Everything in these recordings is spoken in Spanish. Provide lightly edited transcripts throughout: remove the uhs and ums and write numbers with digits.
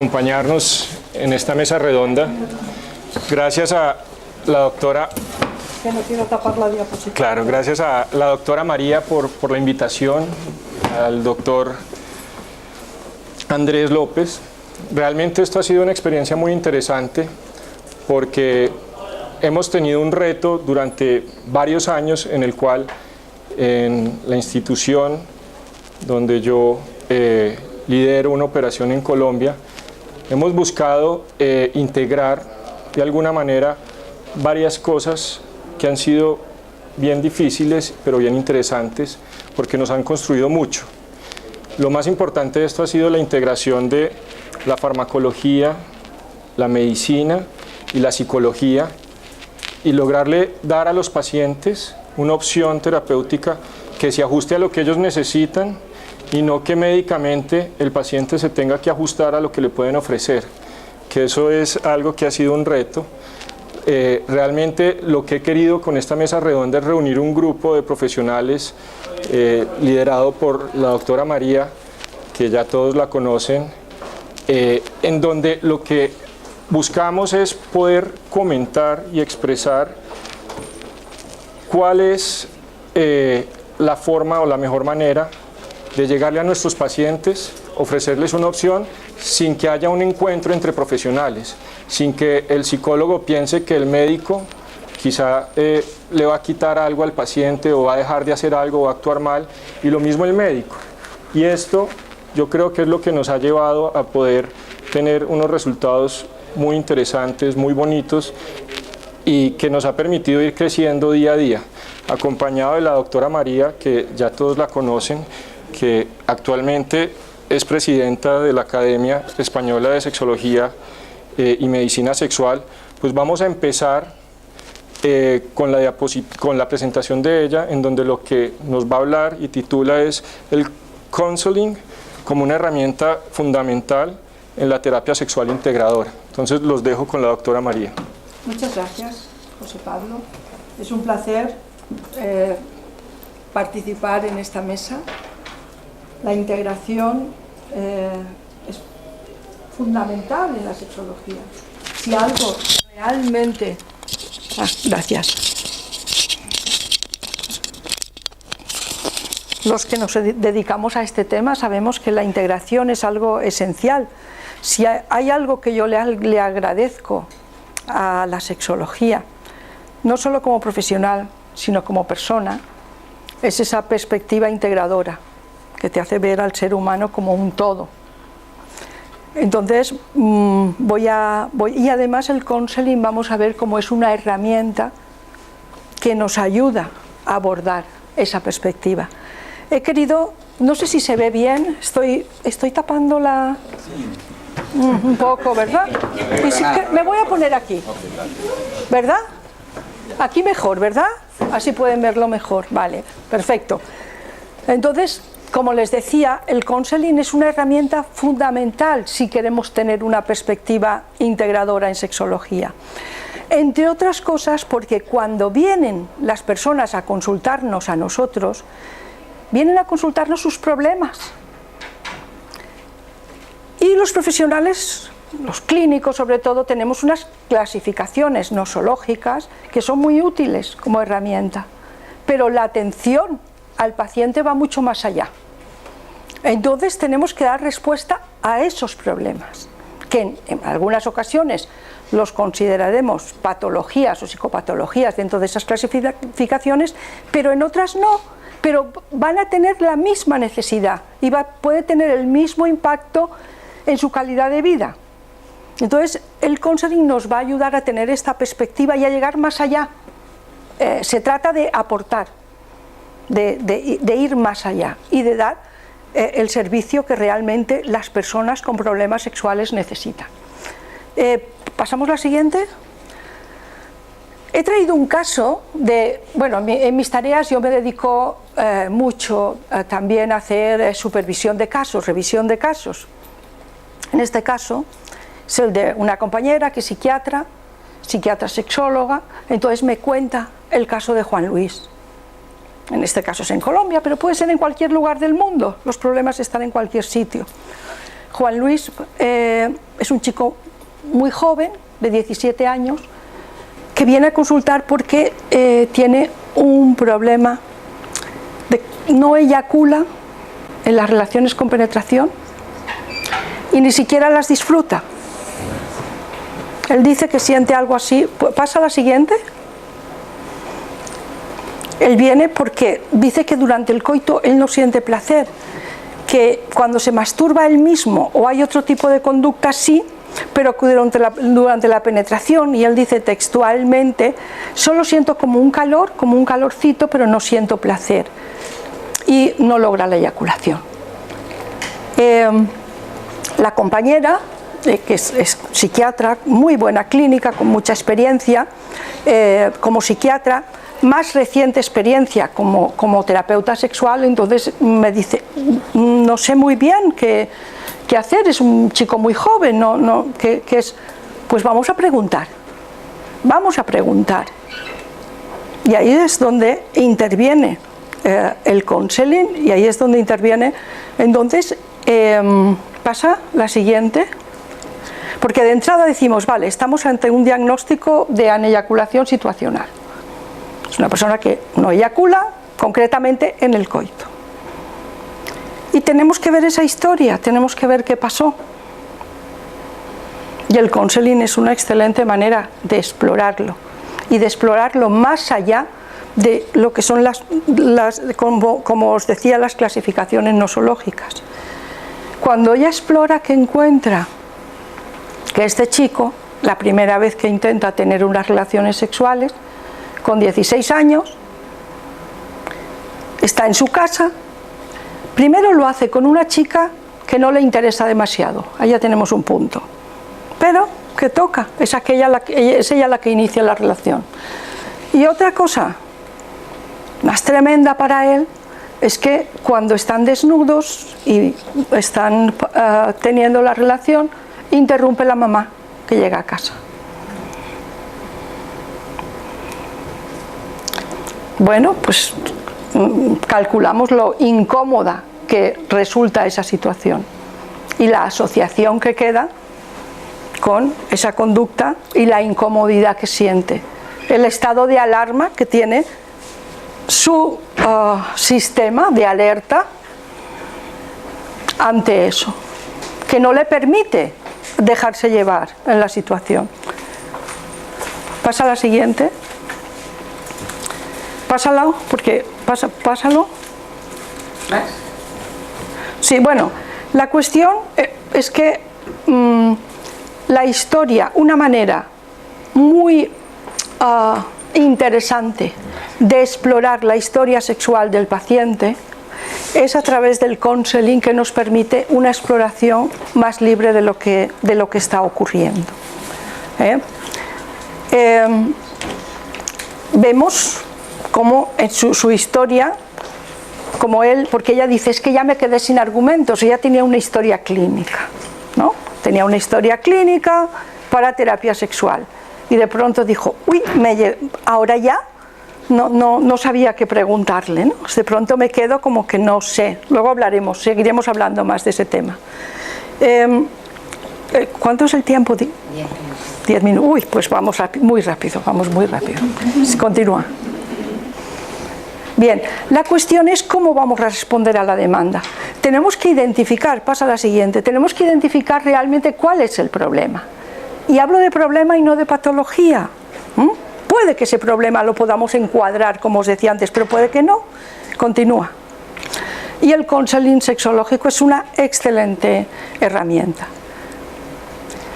Acompañarnos en esta mesa redonda. Gracias a la doctora... Que no quiero tapar la diapositiva. Claro, gracias a la doctora María por la invitación, al doctor Andrés López. Realmente esto ha sido una experiencia muy interesante porque hemos tenido un reto durante varios años en el cual en la institución donde yo lidero una operación en Colombia, hemos buscado integrar de alguna manera varias cosas que han sido bien difíciles, pero bien interesantes, porque nos han construido mucho. Lo más importante de esto ha sido la integración de la farmacología, la medicina y la psicología, y lograrle dar a los pacientes una opción terapéutica que se ajuste a lo que ellos necesitan y no que médicamente el paciente se tenga que ajustar a lo que le pueden ofrecer, que eso es algo que ha sido un reto. Realmente lo que he querido con esta mesa redonda es reunir un grupo de profesionales liderado por la doctora María, que ya todos la conocen, en donde lo que buscamos es poder comentar y expresar cuál es la forma o la mejor manera de llegarle a nuestros pacientes, ofrecerles una opción sin que haya un encuentro entre profesionales, sin que el psicólogo piense que el médico quizá le va a quitar algo al paciente o va a dejar de hacer algo o va a actuar mal, y lo mismo el médico. Y esto yo creo que es lo que nos ha llevado a poder tener unos resultados muy interesantes, muy bonitos, y que nos ha permitido ir creciendo día a día, acompañado de la doctora María, que ya todos la conocen, que actualmente es presidenta de la Academia Española de Sexología y Medicina Sexual. Pues vamos a empezar con la presentación de ella, en donde lo que nos va a hablar y titula es el counseling como una herramienta fundamental en la terapia sexual integradora. Entonces los dejo con la doctora María. Muchas gracias, José Pablo. Es un placer participar en esta mesa. La integración es fundamental en la sexología. Si algo realmente... gracias. Los que nos dedicamos a este tema sabemos que la integración es algo esencial. Si hay algo que yo le agradezco a la sexología, no solo como profesional, sino como persona, es esa perspectiva integradora que te hace ver al ser humano como un todo. Entonces, y además el counseling vamos a ver cómo es una herramienta que nos ayuda a abordar esa perspectiva. He querido, no sé si se ve bien, estoy tapando la... un poco, ¿verdad? Y sí que me voy a poner aquí, ¿verdad? Aquí mejor, ¿verdad? Así pueden verlo mejor, vale, perfecto. Entonces, como les decía, el counseling es una herramienta fundamental si queremos tener una perspectiva integradora en sexología. Entre otras cosas porque cuando vienen las personas a consultarnos a nosotros, vienen a consultarnos sus problemas. Y los profesionales, los clínicos sobre todo, tenemos unas clasificaciones nosológicas que son muy útiles como herramienta. Pero la atención al paciente va mucho más allá. Entonces tenemos que dar respuesta a esos problemas, que en algunas ocasiones los consideraremos patologías o psicopatologías dentro de esas clasificaciones, pero en otras no, pero van a tener la misma necesidad y puede tener el mismo impacto en su calidad de vida. Entonces el counseling nos va a ayudar a tener esta perspectiva y a llegar más allá. Se trata de aportar, de ir más allá y de dar el servicio que realmente las personas con problemas sexuales necesitan. ¿Pasamos a la siguiente? He traído un caso de... Bueno, en mis tareas yo me dedico mucho también a hacer supervisión de casos, revisión de casos. En este caso es el de una compañera que es psiquiatra sexóloga, entonces me cuenta el caso de Juan Luis. En este caso es en Colombia, pero puede ser en cualquier lugar del mundo, los problemas están en cualquier sitio. Juan Luis es un chico muy joven, de 17 años, que viene a consultar porque tiene un problema de no eyacula en las relaciones con penetración y ni siquiera las disfruta. Él dice que siente algo así. ¿Pasa a la siguiente? Él viene porque dice que durante el coito él no siente placer, que cuando se masturba él mismo o hay otro tipo de conducta sí, pero que durante la penetración, y él dice textualmente, solo siento como un calor, como un calorcito, pero no siento placer, y no logra la eyaculación. La compañera, que es psiquiatra, muy buena clínica, con mucha experiencia como psiquiatra, más reciente experiencia como terapeuta sexual, entonces me dice, no sé muy bien qué hacer, es un chico muy joven, ¿qué es? Pues vamos a preguntar. Y ahí es donde interviene el counseling, y ahí es donde interviene. Entonces, pasa la siguiente, porque de entrada decimos, vale, estamos ante un diagnóstico de aneyaculación situacional. Es una persona que no eyacula, concretamente en el coito. Y tenemos que ver esa historia, tenemos que ver qué pasó. Y el counseling es una excelente manera de explorarlo, y de explorarlo más allá de lo que son como os decía, las clasificaciones nosológicas. Cuando ella explora, que encuentra que este chico, la primera vez que intenta tener unas relaciones sexuales, con 16 años, está en su casa. Primero lo hace con una chica que no le interesa demasiado, ahí ya tenemos un punto, pero que toca, es ella la que inicia la relación. Y otra cosa más tremenda para él es que cuando están desnudos y están teniendo la relación, interrumpe la mamá que llega a casa. Bueno, pues calculamos lo incómoda que resulta esa situación y la asociación que queda con esa conducta y la incomodidad que siente, el estado de alarma que tiene su sistema de alerta ante eso, que no le permite dejarse llevar en la situación. Pasa a la siguiente. Pásalo, porque pásalo. Sí, bueno, la cuestión es que la historia, una manera muy interesante de explorar la historia sexual del paciente es a través del counseling, que nos permite una exploración más libre de lo que está ocurriendo. Vemos como en su historia, como él, porque ella dice, es que ya me quedé sin argumentos, ella tenía una historia clínica, ¿no? Tenía una historia clínica para terapia sexual, y de pronto dijo, uy, ahora ya no sabía qué preguntarle, ¿no? De pronto me quedo como que no sé. Luego seguiremos hablando más de ese tema. ¿Cuánto es el tiempo? 10 minutos. Uy, pues vamos muy rápido. Continúa. Bien, la cuestión es cómo vamos a responder a la demanda. Tenemos que identificar, pasa a la siguiente, tenemos que identificar realmente cuál es el problema. Y hablo de problema y no de patología. Puede que ese problema lo podamos encuadrar, como os decía antes, pero puede que no. Continúa. Y el counseling sexológico es una excelente herramienta.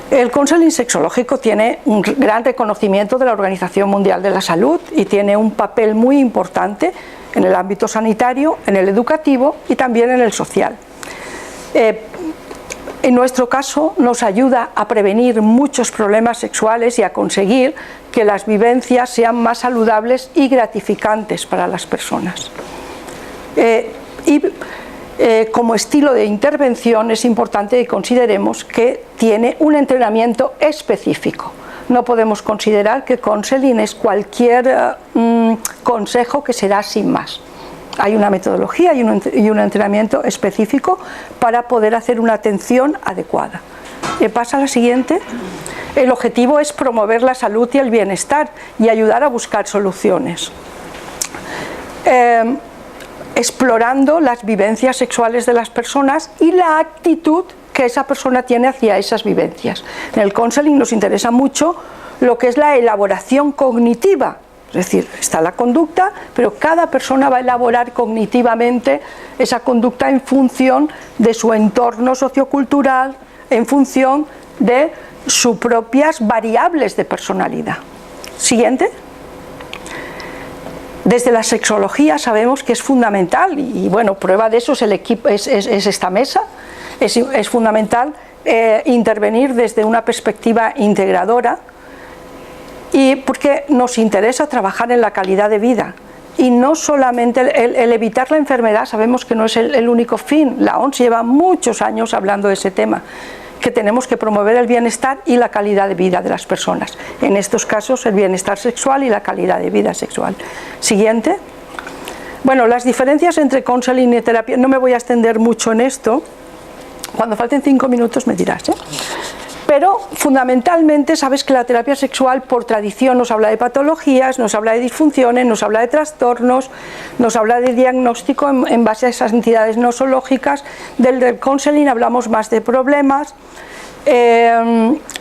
El counseling sexológico tiene un gran reconocimiento de la Organización Mundial de la Salud y tiene un papel muy importante en el ámbito sanitario, en el educativo y también en el social. En nuestro caso nos ayuda a prevenir muchos problemas sexuales y a conseguir que las vivencias sean más saludables y gratificantes para las personas. Como estilo de intervención es importante que consideremos que tiene un entrenamiento específico. No podemos considerar que counseling es cualquier consejo que se da sin más. Hay una metodología y un entrenamiento específico para poder hacer una atención adecuada. Pasa a la siguiente. El objetivo es promover la salud y el bienestar y ayudar a buscar soluciones. Explorando las vivencias sexuales de las personas y la actitud que esa persona tiene hacia esas vivencias. En el counseling nos interesa mucho lo que es la elaboración cognitiva, es decir, está la conducta, pero cada persona va a elaborar cognitivamente esa conducta en función de su entorno sociocultural, en función de sus propias variables de personalidad. Siguiente. Desde la sexología sabemos que es fundamental, y bueno, prueba de eso es el equipo, es esta mesa, es fundamental intervenir desde una perspectiva integradora, y porque nos interesa trabajar en la calidad de vida y no solamente el evitar la enfermedad. Sabemos que no es el único fin. La OMS lleva muchos años hablando de ese tema, que tenemos que promover el bienestar y la calidad de vida de las personas, en estos casos el bienestar sexual y la calidad de vida sexual. Siguiente. Bueno, las diferencias entre counseling y terapia, no me voy a extender mucho en esto, cuando falten 5 minutos me dirás, pero fundamentalmente sabes que la terapia sexual por tradición nos habla de patologías, nos habla de disfunciones, nos habla de trastornos, nos habla de diagnóstico en base a esas entidades nosológicas. Del counseling hablamos más de problemas,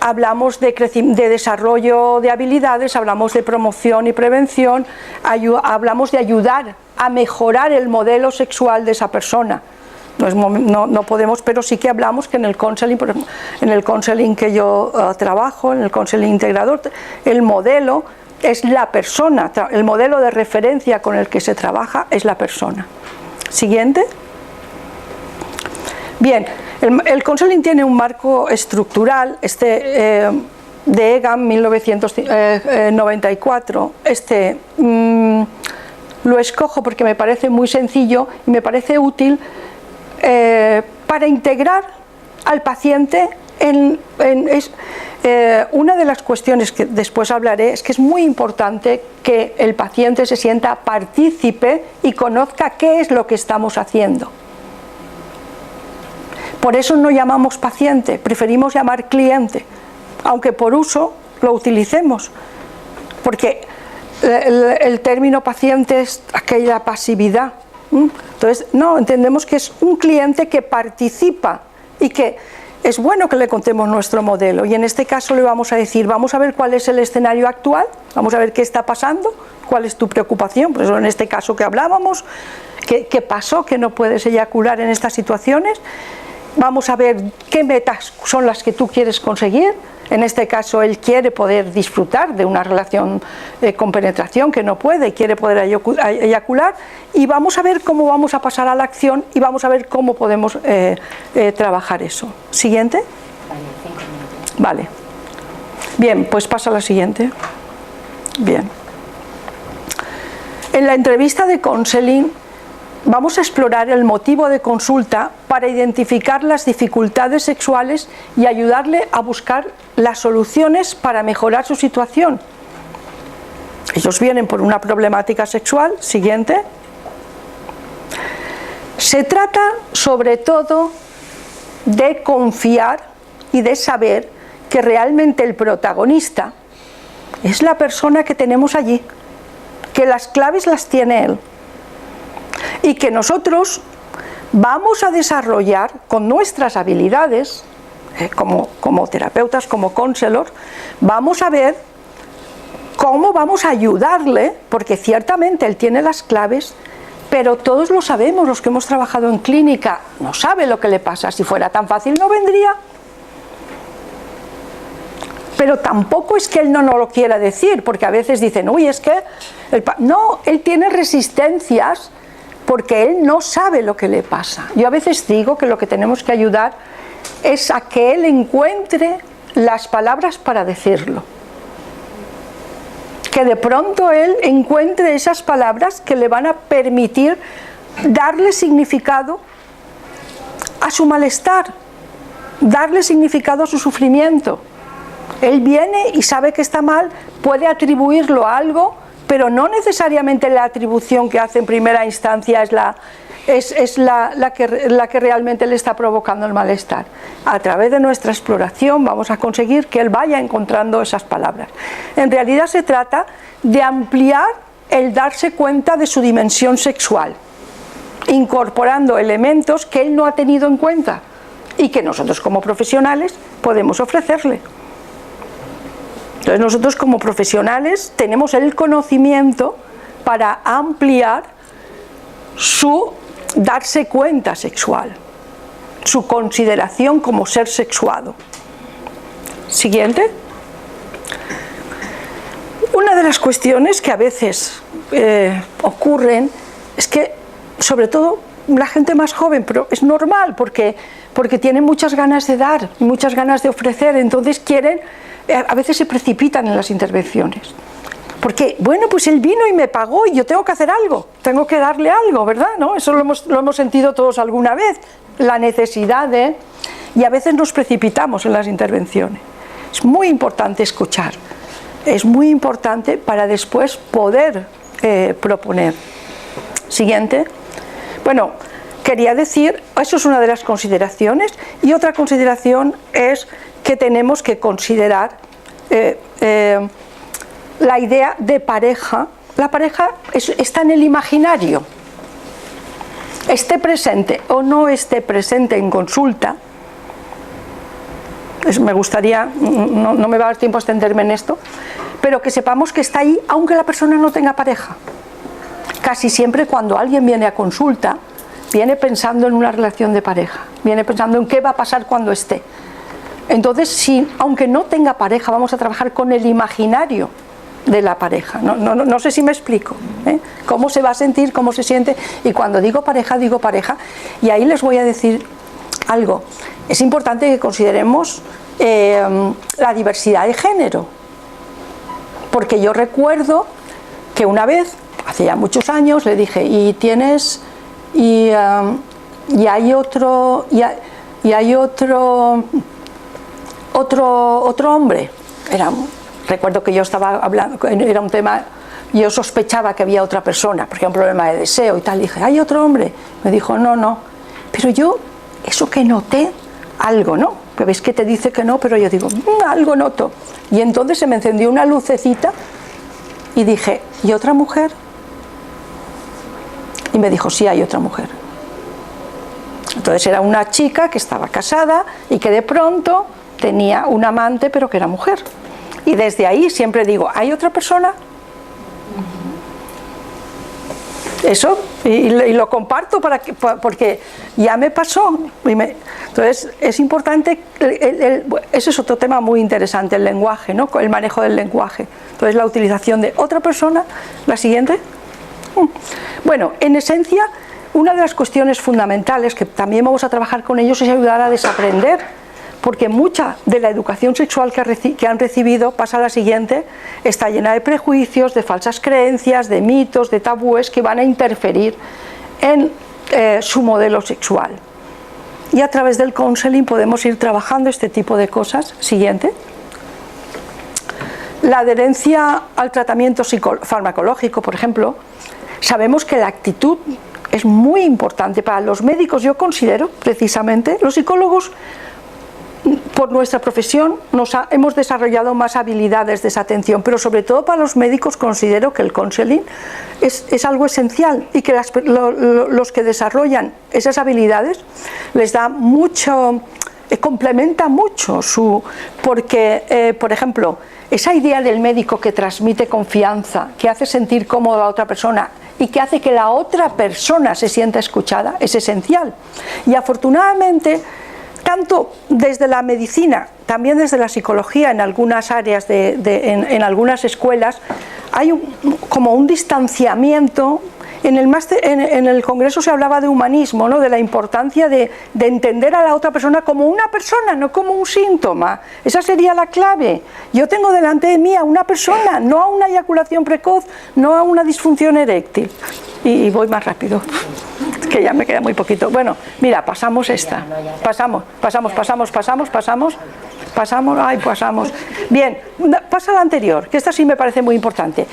hablamos de desarrollo de habilidades, hablamos de promoción y prevención, hablamos de ayudar a mejorar el modelo sexual de esa persona. No podemos, pero sí que hablamos que en el counseling que yo trabajo, en el counseling integrador, el modelo es la persona, el modelo de referencia con el que se trabaja es la persona. Siguiente. Bien, el counseling tiene un marco estructural, de Egan 1994, lo escojo porque me parece muy sencillo y me parece útil para integrar al paciente una de las cuestiones que después hablaré es que es muy importante que el paciente se sienta partícipe y conozca qué es lo que estamos haciendo. Por eso no llamamos paciente, preferimos llamar cliente, aunque por uso lo utilicemos, porque el término paciente es aquella pasividad. Entonces, no, entendemos que es un cliente que participa y que es bueno que le contemos nuestro modelo, y en este caso le vamos a decir, vamos a ver cuál es el escenario actual, vamos a ver qué está pasando, cuál es tu preocupación, por eso en este caso que hablábamos, qué pasó, que no puedes eyacular en estas situaciones, vamos a ver qué metas son las que tú quieres conseguir. En este caso él quiere poder disfrutar de una relación con penetración que no puede, quiere poder eyacular, y vamos a ver cómo vamos a pasar a la acción y vamos a ver cómo podemos trabajar eso. Siguiente. Vale. Bien, pues pasa a la siguiente. Bien. En la entrevista de counseling vamos a explorar el motivo de consulta para identificar las dificultades sexuales y ayudarle a buscar las soluciones para mejorar su situación. Ellos vienen por una problemática sexual. Siguiente. Se trata sobre todo de confiar y de saber que realmente el protagonista es la persona que tenemos allí, que las claves las tiene él, y que nosotros vamos a desarrollar con nuestras habilidades como terapeutas, como counselor, vamos a ver cómo vamos a ayudarle, porque ciertamente él tiene las claves, pero todos lo sabemos, los que hemos trabajado en clínica, no sabe lo que le pasa. Si fuera tan fácil no vendría, pero tampoco es que él no nos lo quiera decir, porque a veces dicen, uy, es que no, él tiene resistencias porque él no sabe lo que le pasa. Yo a veces digo que lo que tenemos que ayudar es a que él encuentre las palabras para decirlo, que de pronto él encuentre esas palabras que le van a permitir darle significado a su malestar, darle significado a su sufrimiento. Él viene y sabe que está mal, puede atribuirlo a algo pero no necesariamente la atribución que hace en primera instancia es la que realmente le está provocando el malestar. A través de nuestra exploración vamos a conseguir que él vaya encontrando esas palabras. En realidad se trata de ampliar el darse cuenta de su dimensión sexual, incorporando elementos que él no ha tenido en cuenta y que nosotros como profesionales podemos ofrecerle. Entonces nosotros como profesionales tenemos el conocimiento para ampliar su darse cuenta sexual, su consideración como ser sexuado. Siguiente. Una de las cuestiones que a veces ocurren es que, sobre todo la gente más joven, pero es normal porque tienen muchas ganas de dar, muchas ganas de ofrecer, entonces quieren, a veces se precipitan en las intervenciones. Porque, bueno, pues él vino y me pagó y yo tengo que hacer algo, tengo que darle algo, ¿verdad? ¿No? Eso lo hemos sentido todos alguna vez, la necesidad de... Y a veces nos precipitamos en las intervenciones. Es muy importante escuchar, es muy importante para después poder proponer. Siguiente. Bueno, quería decir, eso es una de las consideraciones, y otra consideración es que tenemos que considerar la idea de pareja. La pareja está en el imaginario, esté presente o no esté presente en consulta. Me gustaría, no me va a dar tiempo a extenderme en esto, pero que sepamos que está ahí aunque la persona no tenga pareja. Casi siempre cuando alguien viene a consulta, viene pensando en una relación de pareja, viene pensando en qué va a pasar cuando esté. Entonces, aunque no tenga pareja, vamos a trabajar con el imaginario de la pareja. No sé si me explico, ¿eh? Cómo se va a sentir, cómo se siente. Y cuando digo pareja, y ahí les voy a decir algo. Es importante que consideremos la diversidad de género, porque yo recuerdo que una vez, hace ya muchos años, le dije, y hay otro hombre. Recuerdo que yo estaba hablando, era un tema, yo sospechaba que había otra persona, porque era un problema de deseo y tal. Dije, ¿hay otro hombre? Me dijo, no. Pero yo, eso que noté, algo, ¿no? Que ves que te dice que no, pero yo digo, algo noto. Y entonces se me encendió una lucecita y dije, ¿y otra mujer? Y me dijo, sí, hay otra mujer. Entonces era una chica que estaba casada y que de pronto tenía un amante, pero que era mujer. Y desde ahí siempre digo, ¿hay otra persona? Eso, y lo comparto porque ya me pasó. Entonces es importante, ese es otro tema muy interesante, el lenguaje, ¿no? El manejo del lenguaje. Entonces la utilización de otra persona. La siguiente. Bueno, en esencia, una de las cuestiones fundamentales que también vamos a trabajar con ellos es ayudar a desaprender, porque mucha de la educación sexual que han recibido, pasa a la siguiente, está llena de prejuicios, de falsas creencias, de mitos, de tabúes que van a interferir en su modelo sexual. Y a través del counseling podemos ir trabajando este tipo de cosas. Siguiente. La adherencia al tratamiento farmacológico, por ejemplo, sabemos que la actitud es muy importante para los médicos. Yo considero, precisamente, los psicólogos, por nuestra profesión hemos desarrollado más habilidades de esa atención, pero sobre todo para los médicos considero que el counseling es algo esencial, y que los que desarrollan esas habilidades les da mucho, complementa mucho porque, por ejemplo, esa idea del médico que transmite confianza, que hace sentir cómoda a la otra persona y que hace que la otra persona se sienta escuchada, es esencial. Y afortunadamente, tanto desde la medicina, también desde la psicología, en algunas áreas, en algunas escuelas, hay como un distanciamiento. En el Congreso se hablaba de humanismo, ¿no? De la importancia de entender a la otra persona como una persona, no como un síntoma. Esa sería la clave. Yo tengo delante de mí a una persona, no a una eyaculación precoz, no a una disfunción eréctil. Y voy más rápido, que ya me queda muy poquito. Bueno, mira, pasamos esta. Pasamos. Bien, pasa la anterior, que esta sí me parece muy importante.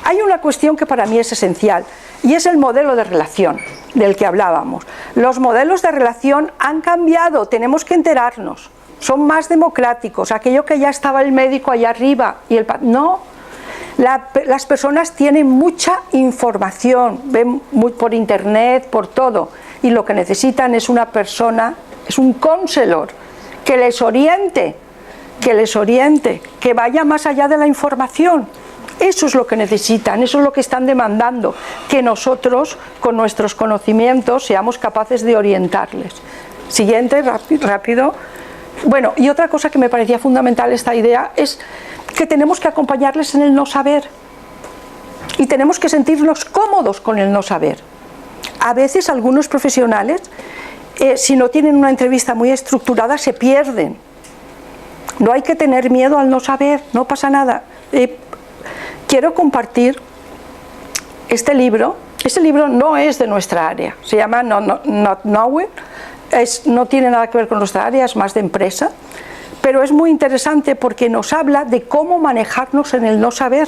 Hay una cuestión que para mí es esencial y es el modelo de relación del que hablábamos. Los modelos de relación han cambiado, tenemos que enterarnos, son más democráticos, aquello que ya estaba el médico allá arriba y no. Las personas tienen mucha información, ven por internet, por todo, y lo que necesitan es una persona, es un counselor que les oriente, que vaya más allá de la información. Eso es lo que necesitan, eso es lo que están demandando, que nosotros con nuestros conocimientos seamos capaces de orientarles. Siguiente, rápido. Bueno, y otra cosa que me parecía fundamental esta idea es que tenemos que acompañarles en el no saber y tenemos que sentirnos cómodos con el no saber. A veces algunos profesionales, si no tienen una entrevista muy estructurada, se pierden. No hay que tener miedo al no saber, no pasa nada. Quiero compartir este libro. Este libro no es de nuestra área, se llama Not Knowing, no tiene nada que ver con nuestra área, es más de empresa, pero es muy interesante porque nos habla de cómo manejarnos en el no saber,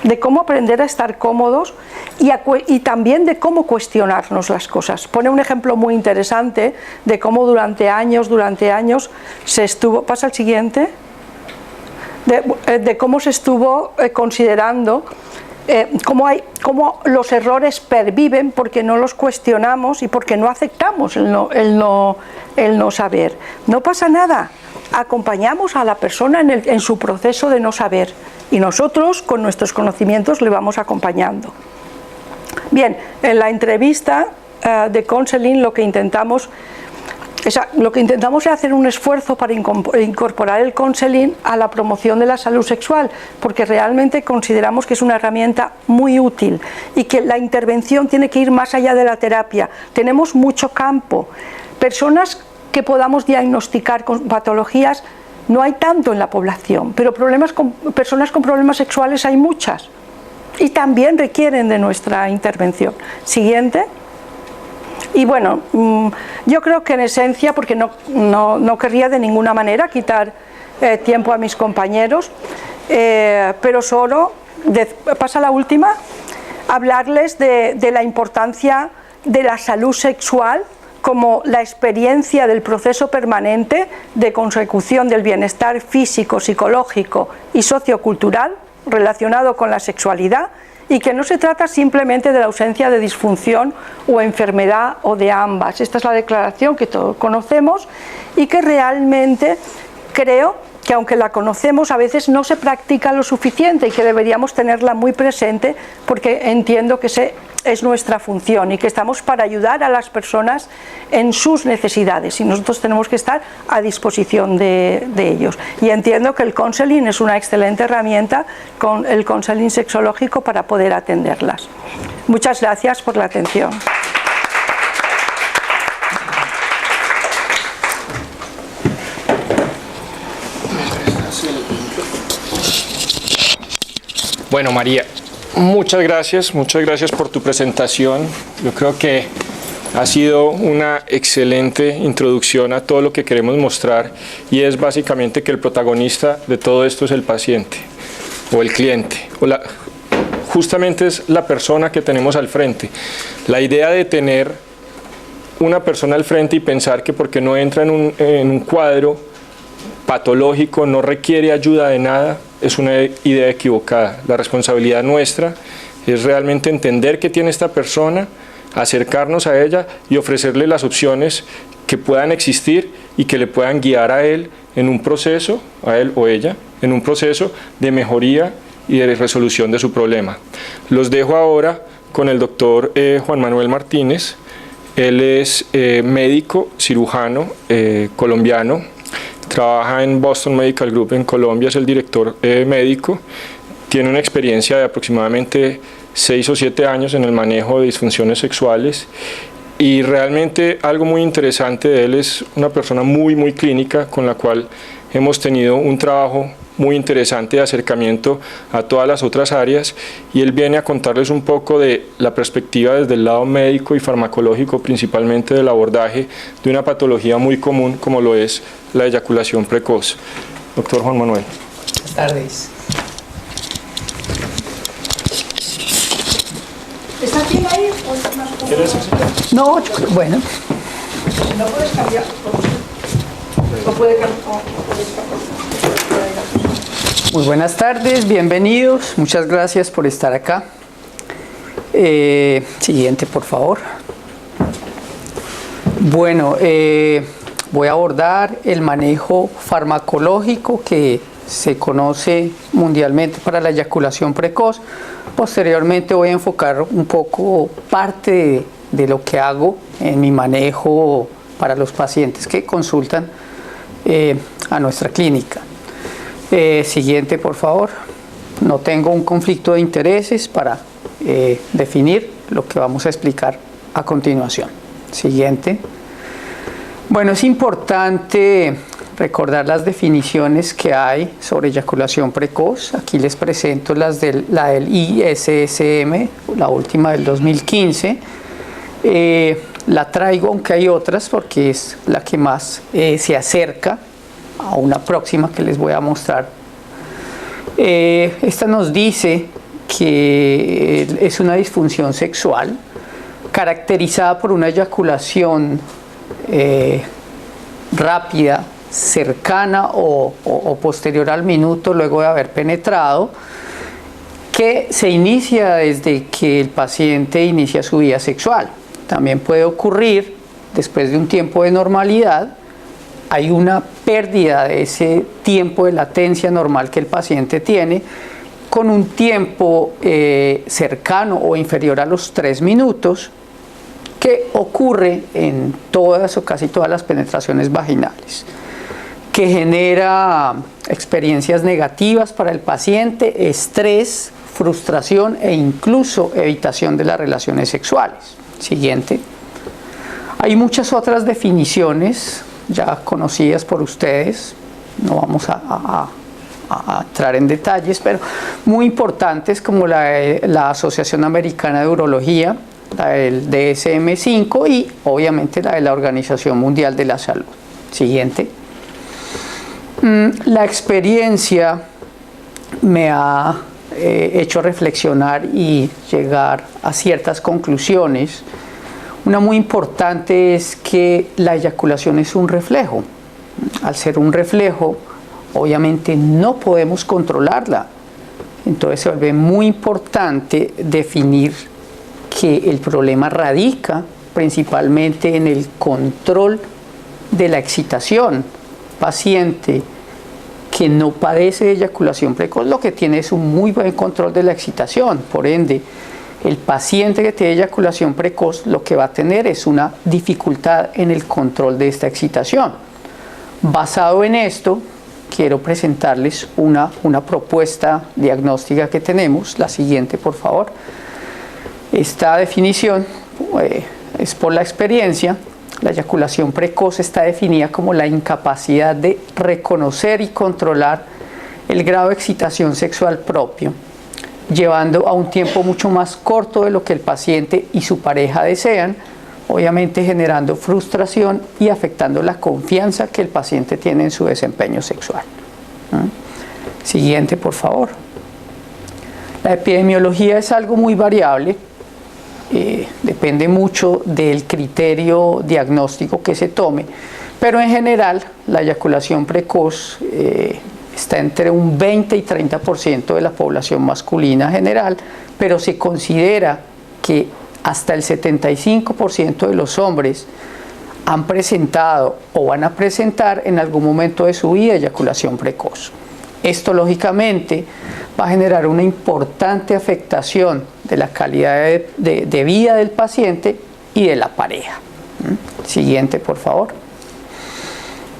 de cómo aprender a estar cómodos y también de cómo cuestionarnos las cosas. Pone un ejemplo muy interesante de cómo durante años se estuvo, pasa al siguiente, de cómo se estuvo considerando cómo los errores perviven porque no los cuestionamos y porque no aceptamos el no saber. No pasa nada, acompañamos a la persona en su proceso de no saber y nosotros con nuestros conocimientos le vamos acompañando. Bien, en la entrevista de counseling lo que intentamos es hacer un esfuerzo para incorporar el counseling a la promoción de la salud sexual, porque realmente consideramos que es una herramienta muy útil y que la intervención tiene que ir más allá de la terapia. Tenemos mucho campo. Personas que podamos diagnosticar con patologías no hay tanto en la población, pero personas con problemas sexuales hay muchas y también requieren de nuestra intervención. Siguiente. Y bueno, yo creo que en esencia, porque no querría de ninguna manera quitar tiempo a mis compañeros, pero solo, pasa la última, hablarles de la importancia de la salud sexual como la experiencia del proceso permanente de consecución del bienestar físico, psicológico y sociocultural relacionado con la sexualidad, y que no se trata simplemente de la ausencia de disfunción o enfermedad o de ambas. Esta es la declaración que todos conocemos y que realmente creo que aunque la conocemos a veces no se practica lo suficiente y que deberíamos tenerla muy presente porque entiendo que es nuestra función y que estamos para ayudar a las personas en sus necesidades y nosotros tenemos que estar a disposición de ellos. Y entiendo que el counseling es una excelente herramienta, con el counseling sexológico, para poder atenderlas. Muchas gracias por la atención. Bueno, María, muchas gracias por tu presentación. Yo creo que ha sido una excelente introducción a todo lo que queremos mostrar y es básicamente que el protagonista de todo esto es el paciente o el cliente, justamente es la persona que tenemos al frente. La idea de tener una persona al frente y pensar que porque no entra en un cuadro patológico no requiere ayuda de nada es una idea equivocada. La responsabilidad nuestra es realmente entender qué tiene esta persona, acercarnos a ella y ofrecerle las opciones que puedan existir y que le puedan guiar a él en un proceso, a él o ella, en un proceso de mejoría y de resolución de su problema. Los dejo ahora con el doctor Juan Manuel Martínez. Él es médico, cirujano colombiano. Trabaja en Boston Medical Group en Colombia, es el director médico, tiene una experiencia de aproximadamente 6 o 7 años en el manejo de disfunciones sexuales y realmente algo muy interesante de él es una persona muy clínica con la cual hemos tenido un trabajo muy interesante de acercamiento a todas las otras áreas y él viene a contarles un poco de la perspectiva desde el lado médico y farmacológico, principalmente del abordaje de una patología muy común como lo es la eyaculación precoz. Doctor Juan Manuel. Buenas tardes. ¿Está bien ahí o es más cómodo? ¿Quieres ese? No, bueno. Si no puedes cambiar, o puede cambiar. Muy buenas tardes, bienvenidos. Muchas gracias por estar acá. Siguiente, por favor. Bueno, voy a abordar el manejo farmacológico que se conoce mundialmente para la eyaculación precoz. Posteriormente voy a enfocar un poco parte de lo que hago en mi manejo para los pacientes que consultan a nuestra clínica. Siguiente, por favor. No tengo un conflicto de intereses para definir lo que vamos a explicar a continuación. Siguiente. Bueno, es importante recordar las definiciones que hay sobre eyaculación precoz. Aquí les presento la del ISSM, la última del 2015. La traigo, aunque hay otras, porque es la que más se acerca a una próxima que les voy a mostrar. Esta nos dice que es una disfunción sexual caracterizada por una eyaculación rápida, cercana o posterior al minuto luego de haber penetrado, que se inicia desde que el paciente inicia su vida sexual. También puede ocurrir después de un tiempo de normalidad. Hay una pérdida de ese tiempo de latencia normal que el paciente tiene, con un tiempo cercano o inferior a los 3 minutos, que ocurre en todas o casi todas las penetraciones vaginales, que genera experiencias negativas para el paciente, estrés, frustración e incluso evitación de las relaciones sexuales. Siguiente. Hay muchas otras definiciones ya conocidas por ustedes, no vamos a entrar en detalles, pero muy importantes, como la Asociación Americana de Urología, la del DSM-5 y obviamente la de la Organización Mundial de la Salud. Siguiente. La experiencia me ha hecho reflexionar y llegar a ciertas conclusiones. Una muy importante es que la eyaculación es un reflejo. Al ser un reflejo, obviamente no podemos controlarla. Entonces se vuelve muy importante definir que el problema radica principalmente en el control de la excitación. Paciente que no padece de eyaculación precoz lo que tiene es un muy buen control de la excitación. Por ende, el paciente que tiene eyaculación precoz lo que va a tener es una dificultad en el control de esta excitación. Basado en esto, quiero presentarles una propuesta diagnóstica que tenemos. La siguiente, por favor. Esta definición es por la experiencia. La eyaculación precoz está definida como la incapacidad de reconocer y controlar el grado de excitación sexual propio, llevando a un tiempo mucho más corto de lo que el paciente y su pareja desean, obviamente generando frustración y afectando la confianza que el paciente tiene en su desempeño sexual. Siguiente, por favor. La epidemiología es algo muy variable. Depende mucho del criterio diagnóstico que se tome, pero en general la eyaculación precoz está entre un 20 y 30% de la población masculina general, pero se considera que hasta el 75% de los hombres han presentado o van a presentar en algún momento de su vida eyaculación precoz. Esto lógicamente va a generar una importante afectación de la calidad de vida del paciente y de la pareja. Siguiente, por favor.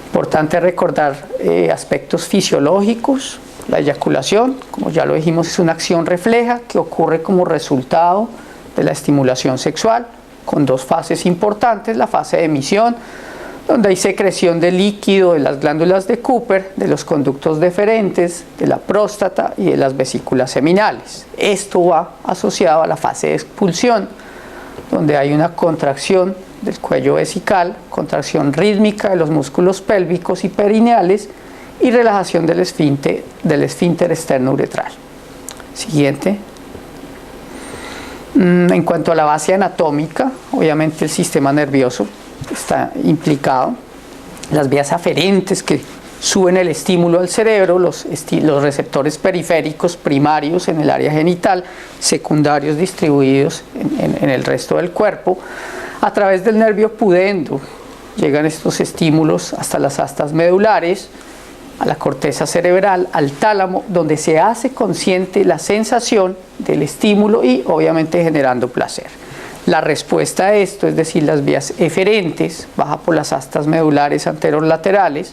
Importante recordar aspectos fisiológicos. La eyaculación, como ya lo dijimos, es una acción refleja que ocurre como resultado de la estimulación sexual, con dos fases importantes: la fase de emisión, donde hay secreción de líquido de las glándulas de Cooper, de los conductos deferentes, de la próstata y de las vesículas seminales. Esto va asociado a la fase de expulsión, donde hay una contracción del cuello vesical, contracción rítmica de los músculos pélvicos y perineales y relajación del esfínter externo uretral. Siguiente. En cuanto a la base anatómica, obviamente el sistema nervioso está implicado, las vías aferentes que suben el estímulo al cerebro, los receptores periféricos primarios en el área genital, secundarios distribuidos en el resto del cuerpo. A través del nervio pudendo llegan estos estímulos hasta las astas medulares, a la corteza cerebral, al tálamo, donde se hace consciente la sensación del estímulo y obviamente generando placer. La respuesta a esto, es decir, las vías eferentes, baja por las astas medulares anterolaterales,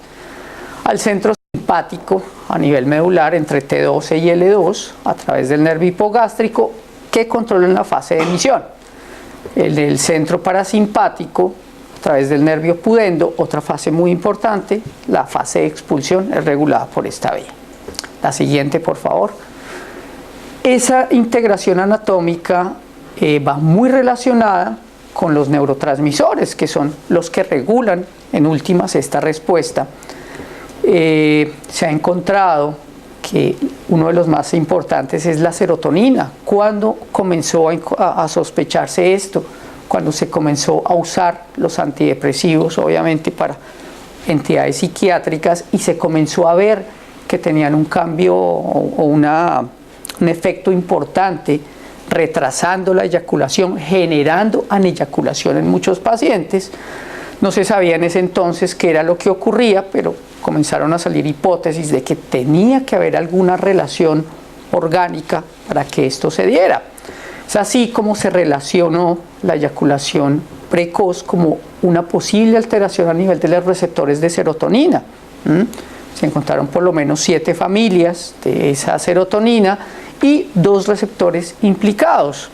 al centro simpático a nivel medular entre T12 y L2, a través del nervio hipogástrico, que controlan la fase de emisión. El centro parasimpático, a través del nervio pudendo, otra fase muy importante, la fase de expulsión es regulada por esta vía. La siguiente, por favor. Esa integración anatómica va muy relacionada con los neurotransmisores, que son los que regulan, en últimas, esta respuesta. Se ha encontrado que uno de los más importantes es la serotonina. ¿Cuándo comenzó a sospecharse esto? Cuando se comenzó a usar los antidepresivos, obviamente para entidades psiquiátricas, y se comenzó a ver que tenían un cambio o un efecto importante, retrasando la eyaculación, generando aneyaculación en muchos pacientes. No se sabía en ese entonces qué era lo que ocurría, pero comenzaron a salir hipótesis de que tenía que haber alguna relación orgánica para que esto se diera. Es así como se relacionó la eyaculación precoz como una posible alteración a nivel de los receptores de serotonina. Se encontraron por lo menos 7 familias de esa serotonina y 2 receptores implicados.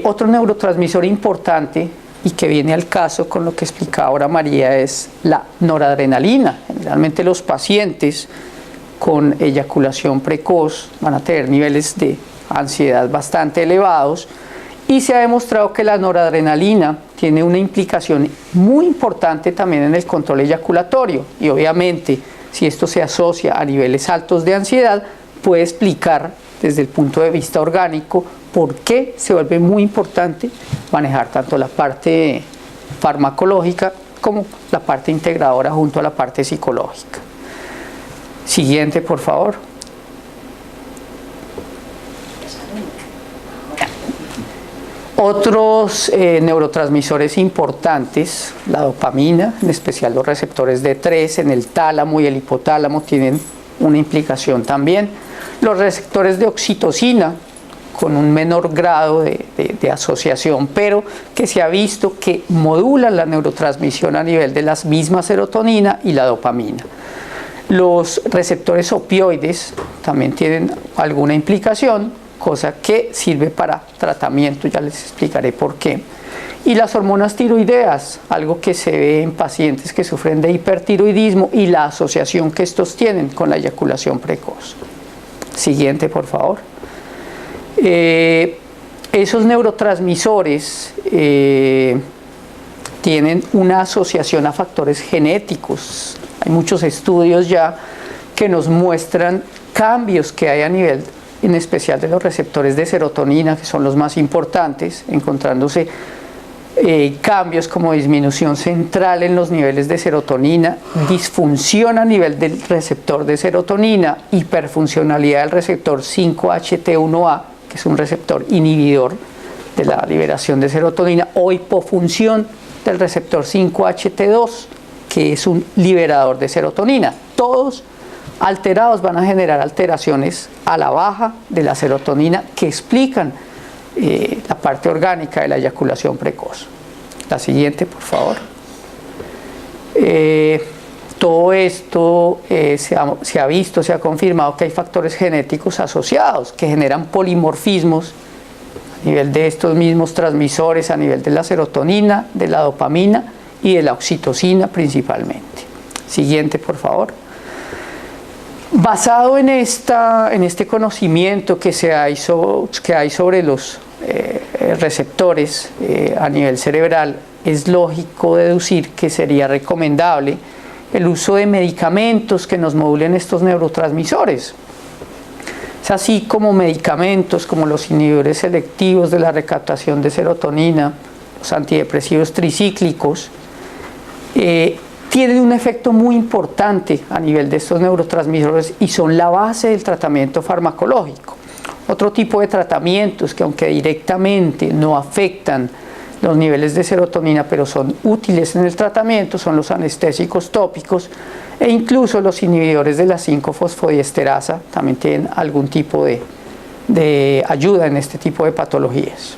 Otro neurotransmisor importante y que viene al caso con lo que explicaba ahora María es la noradrenalina. Generalmente los pacientes con eyaculación precoz van a tener niveles de ansiedad bastante elevados, y se ha demostrado que la noradrenalina tiene una implicación muy importante también en el control eyaculatorio, y obviamente si esto se asocia a niveles altos de ansiedad puede explicar desde el punto de vista orgánico por qué se vuelve muy importante manejar tanto la parte farmacológica como la parte integradora junto a la parte psicológica. Siguiente, por favor. Otros neurotransmisores importantes, la dopamina, en especial los receptores D3 en el tálamo y el hipotálamo tienen una implicación también. Los receptores de oxitocina con un menor grado de asociación, pero que se ha visto que modulan la neurotransmisión a nivel de las mismas serotonina y la dopamina. Los receptores opioides también tienen alguna implicación, cosa que sirve para tratamiento, ya les explicaré por qué. Y las hormonas tiroideas, algo que se ve en pacientes que sufren de hipertiroidismo y la asociación que estos tienen con la eyaculación precoz. Siguiente, por favor. Esos neurotransmisores tienen una asociación a factores genéticos. Hay muchos estudios ya que nos muestran cambios que hay a nivel, en especial de los receptores de serotonina, que son los más importantes, encontrándose cambios como disminución central en los niveles de serotonina, disfunción a nivel del receptor de serotonina, hiperfuncionalidad del receptor 5-HT1A, que es un receptor inhibidor de la liberación de serotonina, o hipofunción del receptor 5-HT2, que es un liberador de serotonina. Todos alterados van a generar alteraciones a la baja de la serotonina que explican la parte orgánica de la eyaculación precoz. La siguiente, por favor. Todo esto se ha visto, se ha confirmado que hay factores genéticos asociados que generan polimorfismos a nivel de estos mismos transmisores, a nivel de la serotonina, de la dopamina y de la oxitocina principalmente. Siguiente, por favor. Basado en este conocimiento que hay sobre los receptores a nivel cerebral, es lógico deducir que sería recomendable el uso de medicamentos que nos modulen estos neurotransmisores. Es así como medicamentos como los inhibidores selectivos de la recaptación de serotonina, los antidepresivos tricíclicos, tienen un efecto muy importante a nivel de estos neurotransmisores y son la base del tratamiento farmacológico. Otro tipo de tratamientos que, aunque directamente no afectan los niveles de serotonina, pero son útiles en el tratamiento, son los anestésicos tópicos e incluso los inhibidores de la 5-fosfodiesterasa también tienen algún tipo de ayuda en este tipo de patologías.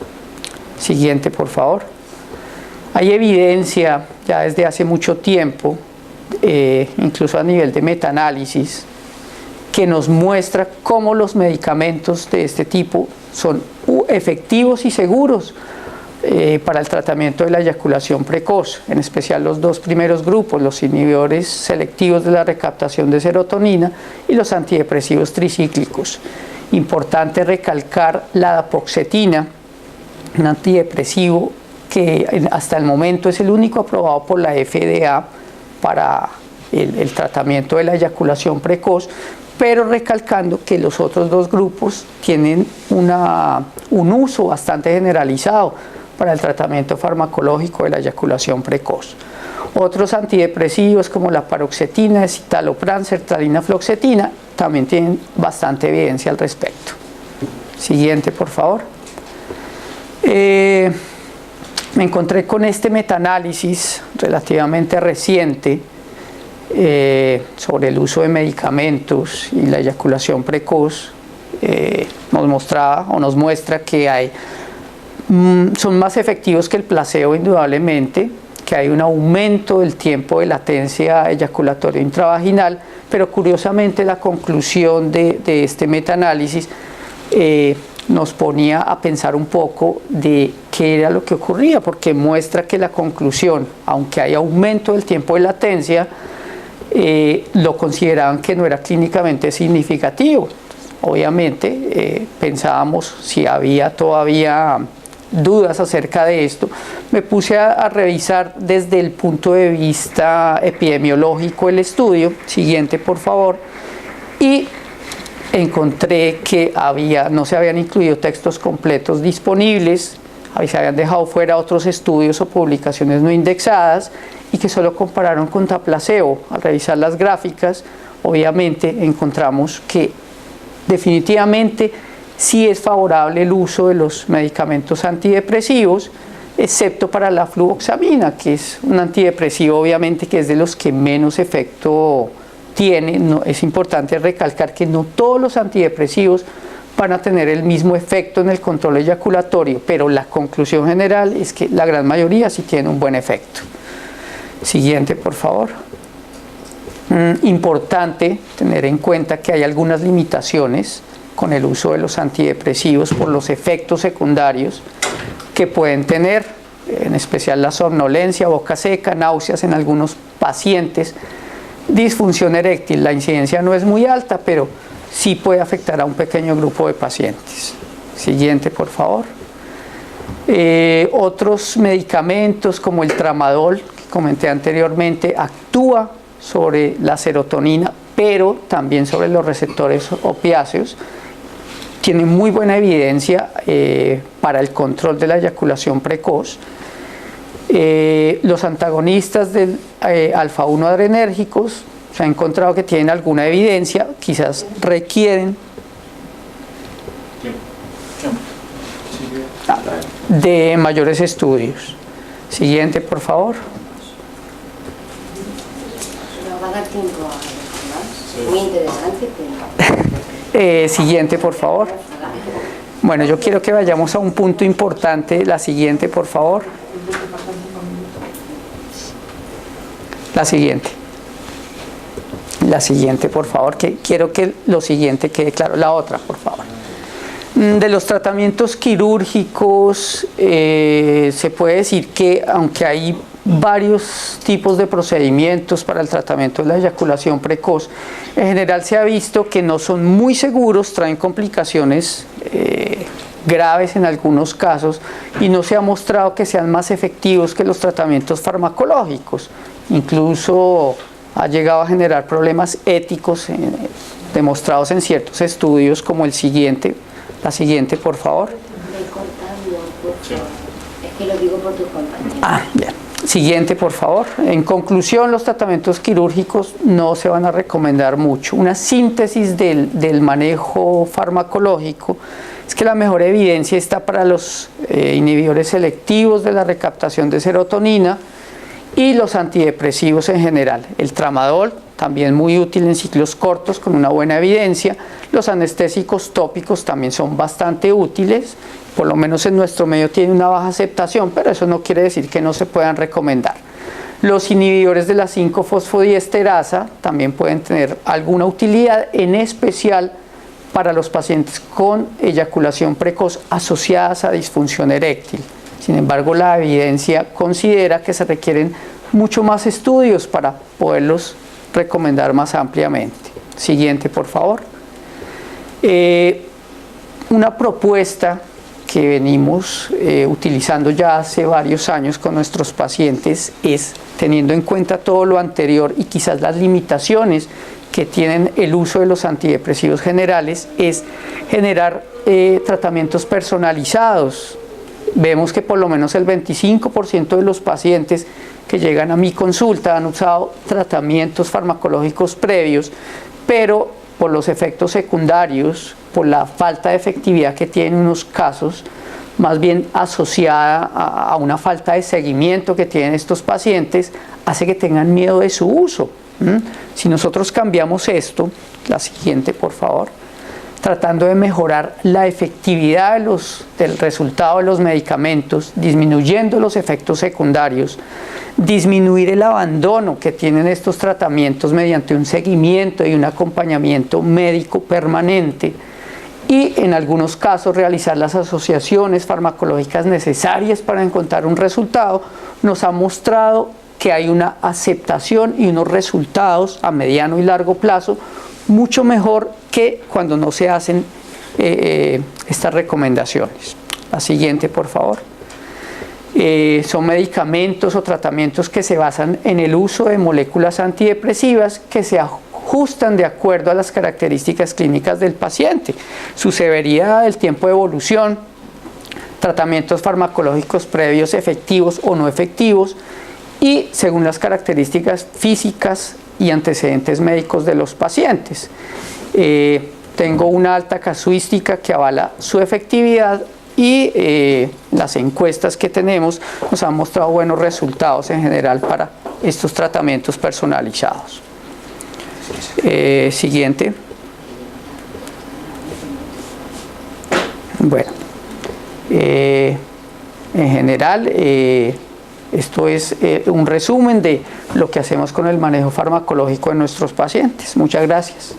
Siguiente, por favor. Hay evidencia ya desde hace mucho tiempo, incluso a nivel de metaanálisis, que nos muestra cómo los medicamentos de este tipo son efectivos y seguros para el tratamiento de la eyaculación precoz, en especial los dos primeros grupos, los inhibidores selectivos de la recaptación de serotonina y los antidepresivos tricíclicos. Importante recalcar la dapoxetina, un antidepresivo que hasta el momento es el único aprobado por la FDA para el tratamiento de la eyaculación precoz, pero recalcando que los otros dos grupos tienen un uso bastante generalizado para el tratamiento farmacológico de la eyaculación precoz. Otros antidepresivos como la paroxetina, escitalopram, sertralina, fluoxetina también tienen bastante evidencia al respecto. Siguiente, por favor. Me encontré con este metaanálisis relativamente reciente sobre el uso de medicamentos y la eyaculación precoz. Nos muestra que son más efectivos que el placebo indudablemente, que hay un aumento del tiempo de latencia eyaculatoria intravaginal, pero curiosamente la conclusión de este metaanálisis nos ponía a pensar un poco de qué era lo que ocurría, porque muestra que la conclusión, aunque hay aumento del tiempo de latencia, lo consideraban que no era clínicamente significativo. Obviamente pensábamos si había todavía dudas acerca de esto. Me puse a revisar desde el punto de vista epidemiológico el estudio. Siguiente, por favor. Y encontré que no se habían incluido textos completos disponibles, se habían dejado fuera otros estudios o publicaciones no indexadas y que solo compararon contra placebo. Al revisar las gráficas, obviamente encontramos que definitivamente sí es favorable el uso de los medicamentos antidepresivos, excepto para la fluvoxamina, que es un antidepresivo obviamente que es de los que menos efecto tiene. Es importante recalcar que no todos los antidepresivos van a tener el mismo efecto en el control eyaculatorio, pero la conclusión general es que la gran mayoría sí tiene un buen efecto. Siguiente, por favor. Importante tener en cuenta que hay algunas limitaciones con el uso de los antidepresivos por los efectos secundarios que pueden tener, en especial la somnolencia, boca seca, náuseas en algunos pacientes, disfunción eréctil. La incidencia no es muy alta, pero sí puede afectar a un pequeño grupo de pacientes. Siguiente, por favor. Otros medicamentos como el tramadol, que comenté anteriormente, actúa sobre la serotonina, pero también sobre los receptores opiáceos. Tiene muy buena evidencia para el control de la eyaculación precoz. Los antagonistas del alfa-1 adrenérgicos se ha encontrado que tienen alguna evidencia, quizás requieren de mayores estudios. Siguiente, por favor. Va a dar tiempo a más. Muy interesante. Pero... Siguiente, por favor. Bueno, yo quiero que vayamos a un punto importante. La siguiente, por favor. La siguiente. La siguiente, por favor, que quiero que lo siguiente quede claro. La otra, por favor. De los tratamientos quirúrgicos, se puede decir que aunque hay varios tipos de procedimientos para el tratamiento de la eyaculación precoz, en general se ha visto que no son muy seguros, traen complicaciones graves en algunos casos y no se ha mostrado que sean más efectivos que los tratamientos farmacológicos. Incluso ha llegado a generar problemas éticos demostrados en ciertos estudios como el siguiente. La siguiente, por favor. Es que lo digo por tus compañeros. Ah, bien. Siguiente, por favor. En conclusión, los tratamientos quirúrgicos no se van a recomendar mucho. Una síntesis del manejo farmacológico es que la mejor evidencia está para los inhibidores selectivos de la recaptación de serotonina y los antidepresivos en general. El tramadol, también muy útil en ciclos cortos con una buena evidencia. Los anestésicos tópicos también son bastante útiles, por lo menos en nuestro medio tiene una baja aceptación, pero eso no quiere decir que no se puedan recomendar. Los inhibidores de la 5-fosfodiesterasa también pueden tener alguna utilidad, en especial para los pacientes con eyaculación precoz asociadas a disfunción eréctil. Sin embargo, la evidencia considera que se requieren mucho más estudios para poderlos recomendar más ampliamente. Siguiente, por favor. Una propuesta que venimos utilizando ya hace varios años con nuestros pacientes es, teniendo en cuenta todo lo anterior y quizás las limitaciones que tienen el uso de los antidepresivos generales, es generar tratamientos personalizados. Vemos que por lo menos el 25% de los pacientes que llegan a mi consulta han usado tratamientos farmacológicos previos, pero por los efectos secundarios, por la falta de efectividad que tienen unos casos, más bien asociada a una falta de seguimiento que tienen estos pacientes, hace que tengan miedo de su uso. Si nosotros cambiamos esto, la siguiente por favor, tratando de mejorar la efectividad del resultado de los medicamentos, disminuyendo los efectos secundarios, disminuir el abandono que tienen estos tratamientos mediante un seguimiento y un acompañamiento médico permanente, y en algunos casos realizar las asociaciones farmacológicas necesarias para encontrar un resultado, nos ha mostrado que hay una aceptación y unos resultados a mediano y largo plazo mucho mejor que cuando no se hacen estas recomendaciones. La siguiente, por favor. Son medicamentos o tratamientos que se basan en el uso de moléculas antidepresivas que se ajustan de acuerdo a las características clínicas del paciente, su severidad, el tiempo de evolución, tratamientos farmacológicos previos efectivos o no efectivos, y según las características físicas y antecedentes médicos de los pacientes. Tengo una alta casuística que avala su efectividad y las encuestas que tenemos nos han mostrado buenos resultados en general para estos tratamientos personalizados. Siguiente. Bueno, en general esto es un resumen de lo que hacemos con el manejo farmacológico de nuestros pacientes. Muchas gracias.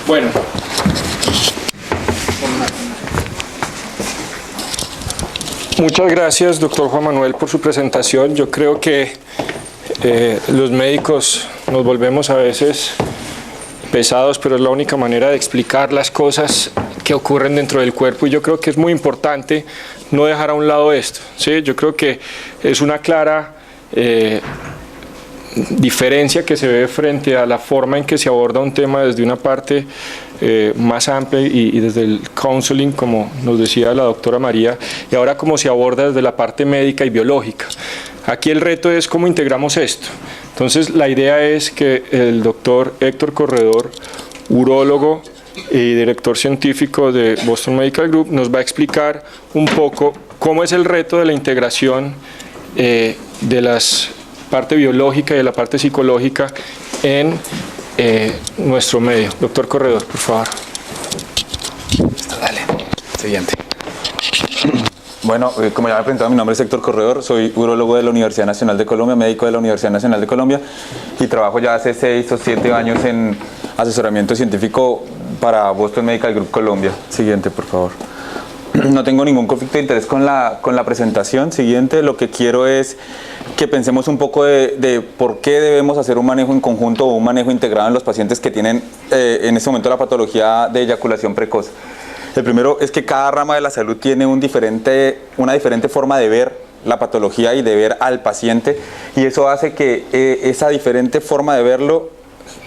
Bueno. Muchas gracias, doctor Juan Manuel, por su presentación. Yo creo que los médicos nos volvemos a veces pesados, pero es la única manera de explicar las cosas que ocurren dentro del cuerpo, y yo creo que es muy importante no dejar a un lado esto, ¿sí? Yo creo que es una clara diferencia que se ve frente a la forma en que se aborda un tema desde una parte más amplia y desde el counseling, como nos decía la doctora María, y ahora cómo se aborda desde la parte médica y biológica. Aquí el reto es cómo integramos esto. Entonces la idea es que el doctor Héctor Corredor, urólogo y director científico de Boston Medical Group, nos va a explicar un poco cómo es el reto de la integración de la parte biológica y de la parte psicológica en nuestro medio. Doctor Corredor, por favor. Dale, siguiente. Bueno, como ya me presentado, mi nombre es Héctor Corredor, soy urólogo de la Universidad Nacional de Colombia, médico de la Universidad Nacional de Colombia, y trabajo ya hace 6 o 7 años en asesoramiento científico para Boston Medical Group Colombia. Siguiente, por favor. No tengo ningún conflicto de interés con la presentación. Siguiente, lo que quiero es que pensemos un poco de por qué debemos hacer un manejo en conjunto o un manejo integrado en los pacientes que tienen en este momento la patología de eyaculación precoz. El primero es que cada rama de la salud tiene una diferente forma de ver la patología y de ver al paciente, y eso hace que esa diferente forma de verlo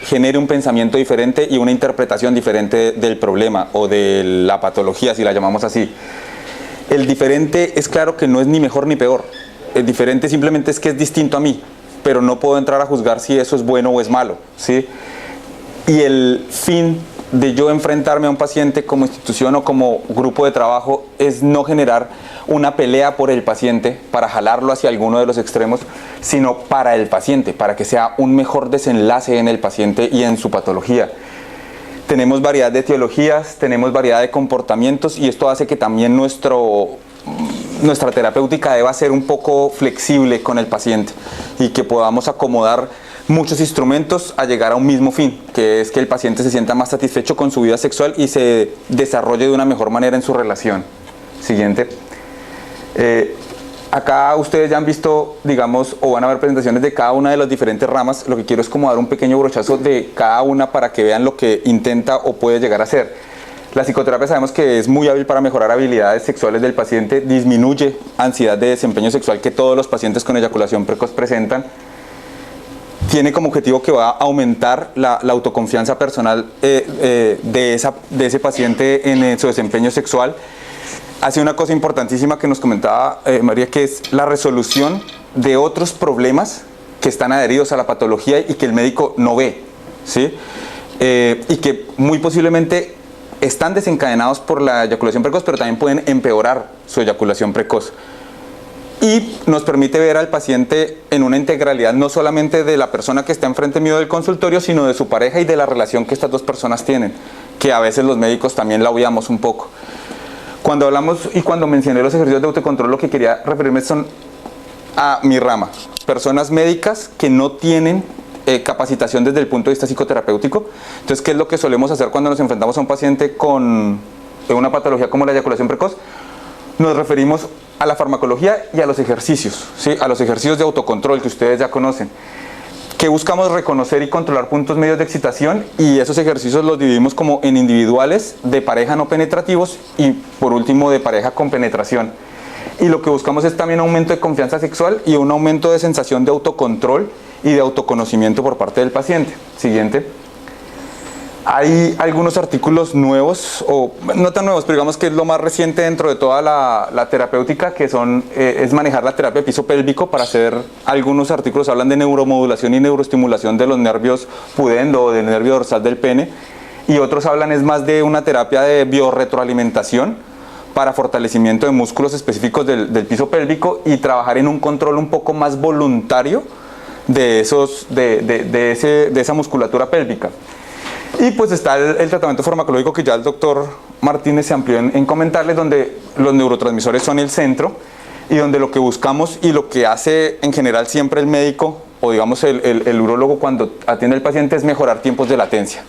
genere un pensamiento diferente y una interpretación diferente del problema o de la patología, si la llamamos así. El diferente es claro que no es ni mejor ni peor. El diferente simplemente es que es distinto a mí, pero no puedo entrar a juzgar si eso es bueno o es malo, ¿sí? Y el fin de yo enfrentarme a un paciente como institución o como grupo de trabajo es no generar una pelea por el paciente para jalarlo hacia alguno de los extremos, sino para el paciente, para que sea un mejor desenlace en el paciente y en su patología. Tenemos variedad de etiologías, tenemos variedad de comportamientos, y esto hace que también nuestra terapéutica deba ser un poco flexible con el paciente y que podamos acomodar muchos instrumentos a llegar a un mismo fin, que es que el paciente se sienta más satisfecho con su vida sexual y se desarrolle de una mejor manera en su relación. Siguiente. Acá ustedes ya han visto, digamos, o van a ver presentaciones de cada una de las diferentes ramas. Lo que quiero es como dar un pequeño brochazo de cada una para que vean lo que intenta o puede llegar a ser. La psicoterapia sabemos que es muy hábil para mejorar habilidades sexuales del paciente, disminuye ansiedad de desempeño sexual que todos los pacientes con eyaculación precoz presentan. Tiene como objetivo que va a aumentar la autoconfianza personal de ese paciente en su desempeño sexual. Hace una cosa importantísima que nos comentaba María, que es la resolución de otros problemas que están adheridos a la patología y que el médico no ve, ¿sí? Y que muy posiblemente están desencadenados por la eyaculación precoz, pero también pueden empeorar su eyaculación precoz. Y nos permite ver al paciente en una integralidad, no solamente de la persona que está enfrente mío del consultorio, sino de su pareja y de la relación que estas dos personas tienen, que a veces los médicos también la obviamos un poco. Cuando hablamos y cuando mencioné los ejercicios de autocontrol, lo que quería referirme son a mi rama, personas médicas que no tienen capacitación desde el punto de vista psicoterapéutico. Entonces, ¿qué es lo que solemos hacer cuando nos enfrentamos a un paciente con una patología como la eyaculación precoz? Nos referimos a la farmacología y a los ejercicios, ¿sí? A los ejercicios de autocontrol que ustedes ya conocen, que buscamos reconocer y controlar puntos medios de excitación, y esos ejercicios los dividimos como en individuales, de pareja no penetrativos y por último de pareja con penetración. Y lo que buscamos es también un aumento de confianza sexual y un aumento de sensación de autocontrol y de autoconocimiento por parte del paciente. Siguiente. Hay algunos artículos nuevos, o no tan nuevos, pero digamos que es lo más reciente dentro de toda la terapéutica, que es manejar la terapia de piso pélvico para hacer algunos artículos. Hablan de neuromodulación y neuroestimulación de los nervios pudendo o del nervio dorsal del pene, y otros hablan es más de una terapia de biorretroalimentación para fortalecimiento de músculos específicos del piso pélvico y trabajar en un control un poco más voluntario de esa musculatura pélvica. Y pues está el tratamiento farmacológico, que ya el doctor Martínez se amplió en comentarles, donde los neurotransmisores son el centro y donde lo que buscamos y lo que hace en general siempre el médico o digamos el urólogo cuando atiende al paciente es mejorar tiempos de latencia,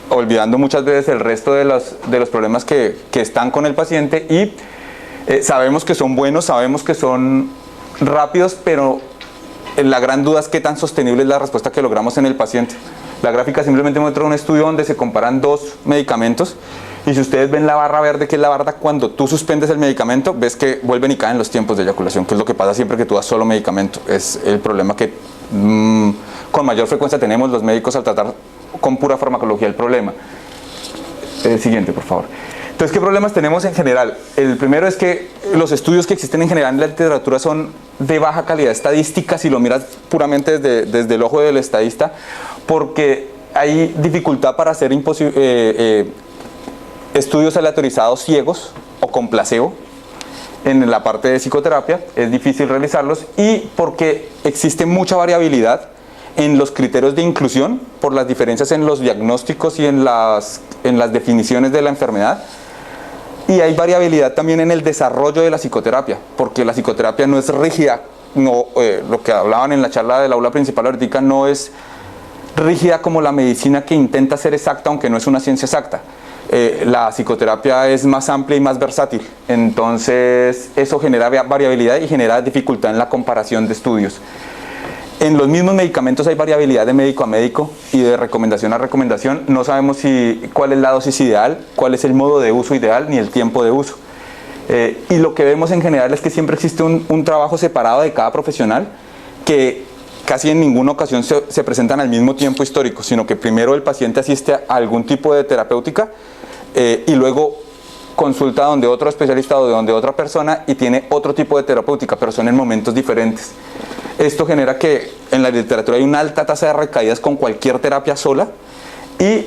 olvidando muchas veces el resto de los problemas que están con el paciente, y sabemos que son buenos, sabemos que son rápidos, pero la gran duda es qué tan sostenible es la respuesta que logramos en el paciente. La gráfica simplemente muestra un estudio donde se comparan dos medicamentos, y si ustedes ven la barra verde, que es la barra cuando tú suspendes el medicamento, ves que vuelven y caen los tiempos de eyaculación, que es lo que pasa siempre que tú das solo medicamento. Es el problema que con mayor frecuencia tenemos los médicos al tratar con pura farmacología el problema. Siguiente, por favor. Entonces, ¿qué problemas tenemos en general? El primero es que los estudios que existen en general en la literatura son de baja calidad estadística, si lo miras puramente desde el ojo del estadista, porque hay dificultad para hacer estudios aleatorizados ciegos o con placebo en la parte de psicoterapia, es difícil realizarlos, y porque existe mucha variabilidad en los criterios de inclusión por las diferencias en los diagnósticos y en las definiciones de la enfermedad. Y hay variabilidad también en el desarrollo de la psicoterapia, porque la psicoterapia no es rígida, lo que hablaban en la charla del aula principal ahorita, no es rígida como la medicina, que intenta ser exacta aunque no es una ciencia exacta. La psicoterapia es más amplia y más versátil, entonces eso genera variabilidad y genera dificultad en la comparación de estudios. En los mismos medicamentos hay variabilidad de médico a médico y de recomendación a recomendación. No sabemos cuál es la dosis ideal, cuál es el modo de uso ideal, ni el tiempo de uso. Y lo que vemos en general es que siempre existe un trabajo separado de cada profesional, que casi en ninguna ocasión se presentan al mismo tiempo histórico, sino que primero el paciente asiste a algún tipo de terapéutica y luego consulta donde otro especialista o donde otra persona y tiene otro tipo de terapéutica, pero son en momentos diferentes. Esto genera que en la literatura hay una alta tasa de recaídas con cualquier terapia sola y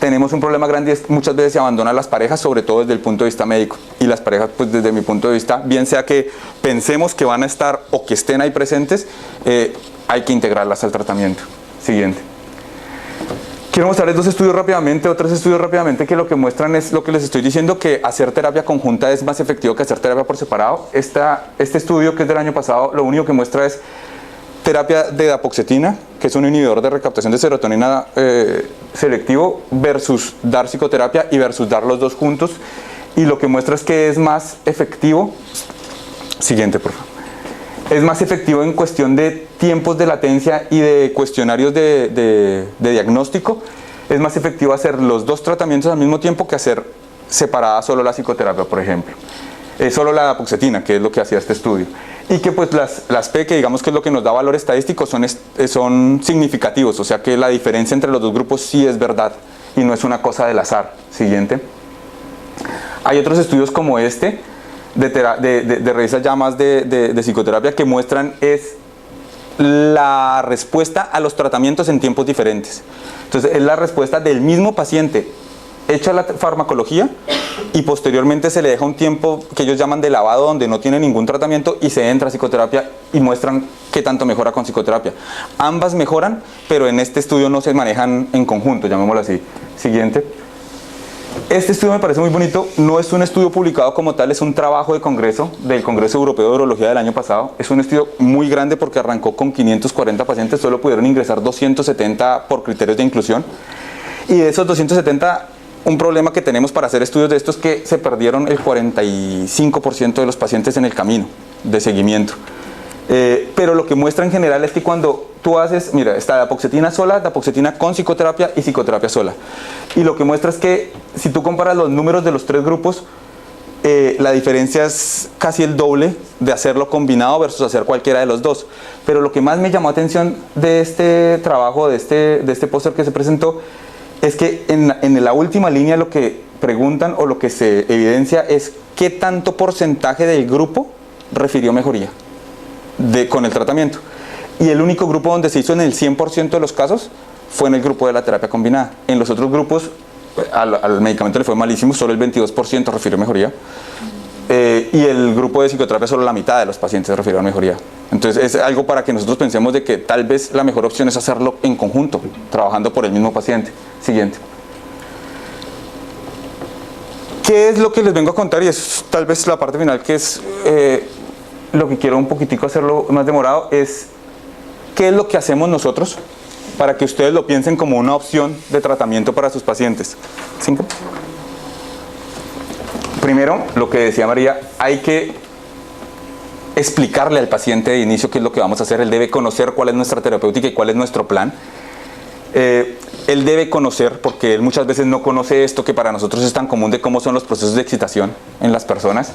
tenemos un problema grande, es muchas veces se abandonan las parejas, sobre todo desde el punto de vista médico. Y las parejas, pues desde mi punto de vista, bien sea que pensemos que van a estar o que estén ahí presentes, hay que integrarlas al tratamiento. Siguiente. Quiero mostrarles dos estudios rápidamente, otros estudios rápidamente que lo que muestran es lo que les estoy diciendo, que hacer terapia conjunta es más efectivo que hacer terapia por separado. Este estudio, que es del año pasado, lo único que muestra es terapia de dapoxetina, que es un inhibidor de recaptación de serotonina selectivo, versus dar psicoterapia y versus dar los dos juntos. Y lo que muestra es que es más efectivo. Siguiente, por favor. Es más efectivo en cuestión de tiempos de latencia y de cuestionarios de diagnóstico. Es más efectivo hacer los dos tratamientos al mismo tiempo que hacer separada solo la psicoterapia, por ejemplo. Solo la dapoxetina, que es lo que hacía este estudio. Y que pues las P, que digamos que es lo que nos da valor estadístico, son significativos. O sea que la diferencia entre los dos grupos sí es verdad y no es una cosa del azar. Siguiente. Hay otros estudios como este, de revistas ya más de psicoterapia, que muestran es la respuesta a los tratamientos en tiempos diferentes. Entonces es la respuesta del mismo paciente hecha la farmacología y posteriormente se le deja un tiempo que ellos llaman de lavado, donde no tiene ningún tratamiento, y se entra a psicoterapia y muestran qué tanto mejora con psicoterapia. Ambas mejoran, pero en este estudio no se manejan en conjunto, llamémoslo así. Siguiente. Este estudio me parece muy bonito, no es un estudio publicado como tal, es un trabajo de congreso, del Congreso Europeo de Urología del año pasado. Es un estudio muy grande porque arrancó con 540 pacientes, solo pudieron ingresar 270 por criterios de inclusión. Y de esos 270, un problema que tenemos para hacer estudios de estos es que se perdieron el 45% de los pacientes en el camino de seguimiento. Pero lo que muestra en general es que cuando tú haces, mira, está dapoxetina sola, dapoxetina con psicoterapia y psicoterapia sola. Y lo que muestra es que si tú comparas los números de los tres grupos, la diferencia es casi el doble de hacerlo combinado versus hacer cualquiera de los dos. Pero lo que más me llamó atención de este trabajo, de este póster que se presentó, es que en la última línea lo que preguntan o lo que se evidencia es qué tanto porcentaje del grupo refirió mejoría con el tratamiento. Y el único grupo donde se hizo en el 100% de los casos fue en el grupo de la terapia combinada. En los otros grupos al medicamento le fue malísimo, solo el 22% refirió mejoría. Y el grupo de psicoterapia solo la mitad de los pacientes refirieron mejoría. Entonces es algo para que nosotros pensemos de que tal vez la mejor opción es hacerlo en conjunto, trabajando por el mismo paciente. Siguiente. ¿Qué es lo que les vengo a contar? Y es tal vez la parte final, que es lo que quiero un poquitico hacerlo más demorado, es qué es lo que hacemos nosotros para que ustedes lo piensen como una opción de tratamiento para sus pacientes. ¿Cinco? Primero, lo que decía María, hay que explicarle al paciente de inicio qué es lo que vamos a hacer. Él debe conocer cuál es nuestra terapéutica y cuál es nuestro plan. Él debe conocer, porque él muchas veces no conoce esto que para nosotros es tan común, de cómo son los procesos de excitación en las personas.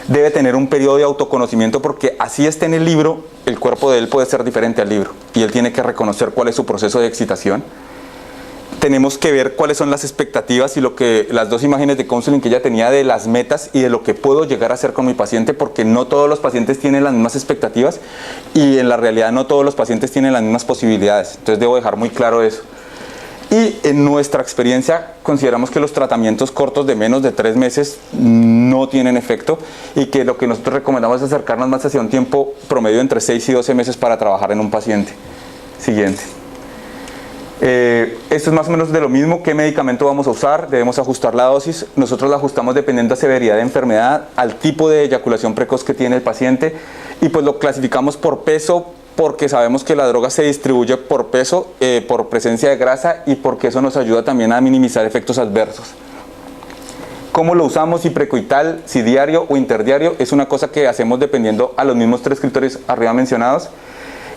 Debe tener un periodo de autoconocimiento, porque así esté en el libro, el cuerpo de él puede ser diferente al libro y él tiene que reconocer cuál es su proceso de excitación. Tenemos que ver cuáles son las expectativas y las dos imágenes de counseling que ella tenía de las metas y de lo que puedo llegar a hacer con mi paciente, porque no todos los pacientes tienen las mismas expectativas y en la realidad no todos los pacientes tienen las mismas posibilidades. Entonces debo dejar muy claro eso. Y en nuestra experiencia consideramos que los tratamientos cortos de menos de 3 meses no tienen efecto y que lo que nosotros recomendamos es acercarnos más hacia un tiempo promedio entre 6 y 12 meses para trabajar en un paciente. Siguiente. Esto es más o menos de lo mismo. ¿Qué medicamento vamos a usar? Debemos ajustar la dosis. Nosotros la ajustamos dependiendo de severidad de enfermedad, al tipo de eyaculación precoz que tiene el paciente, y pues lo clasificamos por peso, porque sabemos que la droga se distribuye por peso, por presencia de grasa, y porque eso nos ayuda también a minimizar efectos adversos. ¿Cómo lo usamos? Si precoital, si diario o interdiario, es una cosa que hacemos dependiendo a los mismos 3 criterios arriba mencionados.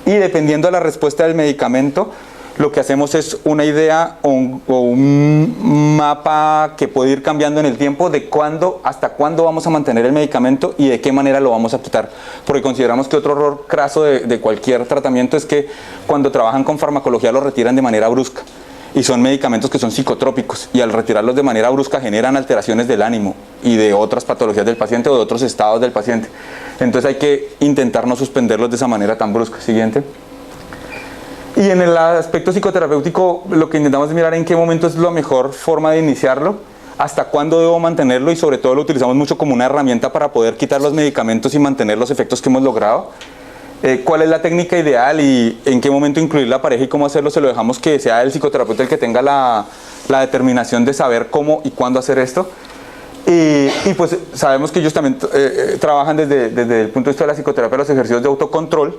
y dependiendo de la respuesta del medicamento, lo que hacemos es una idea o un mapa que puede ir cambiando en el tiempo de hasta cuándo vamos a mantener el medicamento y de qué manera lo vamos a tratar. Porque consideramos que otro error craso de cualquier tratamiento es que cuando trabajan con farmacología lo retiran de manera brusca. Y son medicamentos que son psicotrópicos y al retirarlos de manera brusca generan alteraciones del ánimo y de otras patologías del paciente o de otros estados del paciente. Entonces hay que intentar no suspenderlos de esa manera tan brusca. Siguiente. Y en el aspecto psicoterapéutico lo que intentamos es mirar en qué momento es la mejor forma de iniciarlo, hasta cuándo debo mantenerlo y sobre todo lo utilizamos mucho como una herramienta para poder quitar los medicamentos y mantener los efectos que hemos logrado. Cuál es la técnica ideal y en qué momento incluir la pareja y cómo hacerlo, se lo dejamos que sea el psicoterapeuta el que tenga la determinación de saber cómo y cuándo hacer esto. Y pues sabemos que ellos también trabajan desde el punto de vista de la psicoterapia los ejercicios de autocontrol.